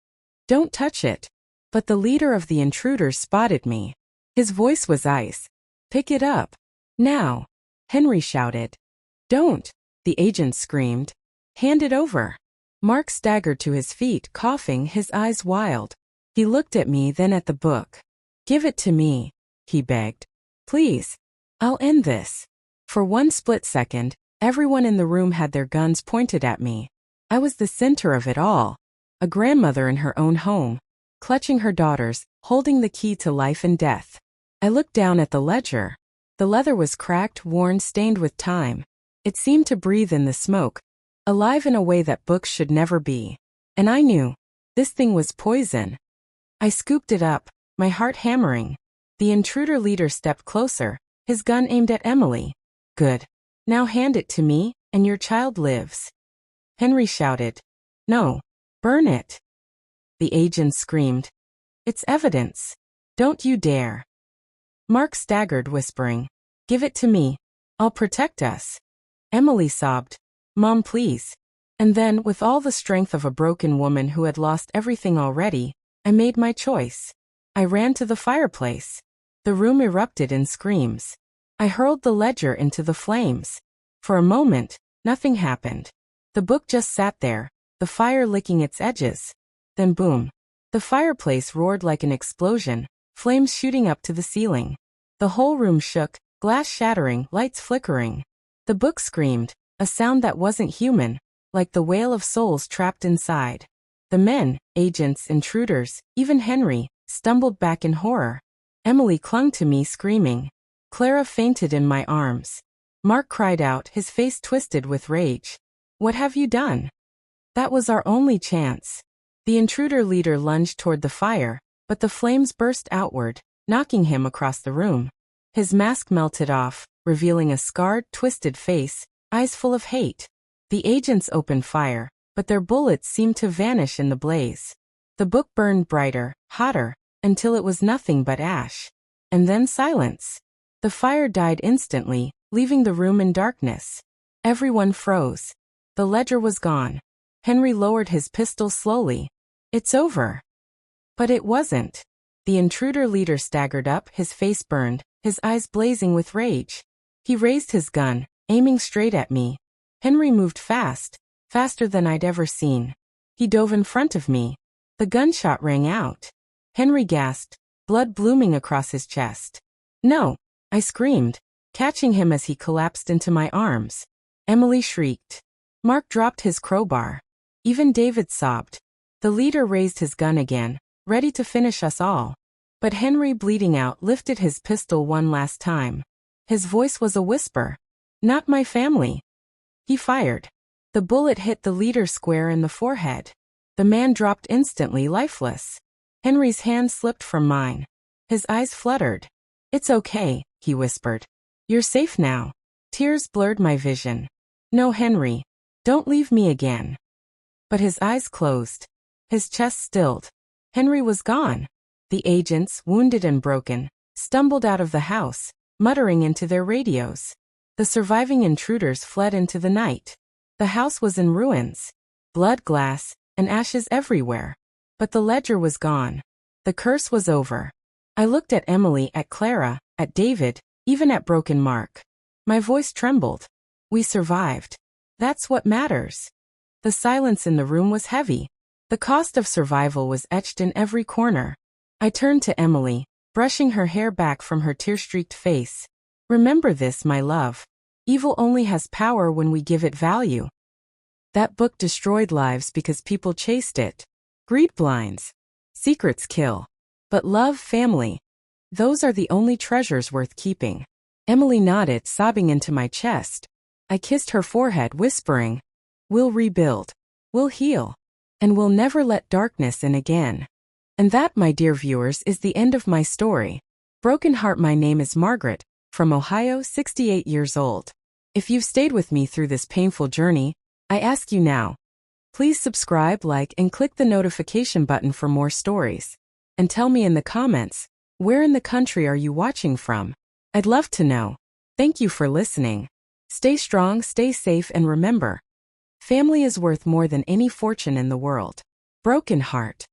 don't touch it." But the leader of the intruders spotted me. His voice was ice. "Pick it up. Now." Henry shouted. "Don't," the agent screamed. "Hand it over." Mark staggered to his feet, coughing, his eyes wild. He looked at me, then at the book. "Give it to me," he begged. "Please. I'll end this." For one split second, everyone in the room had their guns pointed at me. I was the center of it all. A grandmother in her own home, clutching her daughters, holding the key to life and death. I looked down at the ledger. The leather was cracked, worn, stained with time. It seemed to breathe in the smoke, alive in a way that books should never be. And I knew, this thing was poison. I scooped it up, my heart hammering. The intruder leader stepped closer, his gun aimed at Emily. "Good. Now hand it to me, and your child lives." Henry shouted, "No. Burn it." The agent screamed, "It's evidence. Don't you dare." Mark staggered, whispering, "Give it to me. I'll protect us." Emily sobbed, "Mom, please." And then, with all the strength of a broken woman who had lost everything already, I made my choice. I ran to the fireplace. The room erupted in screams. I hurled the ledger into the flames. For a moment, nothing happened. The book just sat there, the fire licking its edges. Then boom. The fireplace roared like an explosion, flames shooting up to the ceiling. The whole room shook, glass shattering, lights flickering. The book screamed, a sound that wasn't human, like the wail of souls trapped inside. The men, agents, intruders, even Henry, stumbled back in horror. Emily clung to me, screaming. Clara fainted in my arms. Mark cried out, his face twisted with rage. "What have you done?" That was our only chance. The intruder leader lunged toward the fire, but the flames burst outward, knocking him across the room. His mask melted off, revealing a scarred, twisted face, eyes full of hate. The agents opened fire, but their bullets seemed to vanish in the blaze. The book burned brighter, hotter, until it was nothing but ash. And then silence. The fire died instantly, leaving the room in darkness. Everyone froze. The ledger was gone. Henry lowered his pistol slowly. "It's over." But it wasn't. The intruder leader staggered up, his face burned, his eyes blazing with rage. He raised his gun, aiming straight at me. Henry moved fast, faster than I'd ever seen. He dove in front of me. The gunshot rang out. Henry gasped, blood blooming across his chest. "No!" I screamed, catching him as he collapsed into my arms. Emily shrieked. Mark dropped his crowbar. Even David sobbed. The leader raised his gun again, ready to finish us all. But Henry, bleeding out, lifted his pistol one last time. His voice was a whisper. "Not my family." He fired. The bullet hit the leader square in the forehead. The man dropped instantly, lifeless. Henry's hand slipped from mine. His eyes fluttered. "It's okay," he whispered. "You're safe now." Tears blurred my vision. "No, Henry. Don't leave me again." But his eyes closed. His chest stilled. Henry was gone. The agents, wounded and broken, stumbled out of the house, muttering into their radios. The surviving intruders fled into the night. The house was in ruins. Blood, glass, and ashes everywhere. But the ledger was gone. The curse was over. I looked at Emily, at Clara, at David, even at broken Mark. My voice trembled. We survived. That's what matters. The silence in the room was heavy. The cost of survival was etched in every corner. I turned to Emily, brushing her hair back from her tear-streaked face. Remember this, my love. Evil only has power when we give it value. That book destroyed lives because people chased it. Greed blinds. Secrets kill. But love, family, those are the only treasures worth keeping. Emily nodded, sobbing into my chest. I kissed her forehead, whispering, "We'll rebuild. We'll heal. And we'll never let darkness in again." And that, my dear viewers, is the end of my story. Broken Heart. My name is Margaret, from Ohio, 68 years old. If you've stayed with me through this painful journey, I ask you now, please subscribe, like, and click the notification button for more stories. And tell me in the comments, where in the country are you watching from? I'd love to know. Thank you for listening. Stay strong, stay safe, and remember, family is worth more than any fortune in the world. Broken Heart.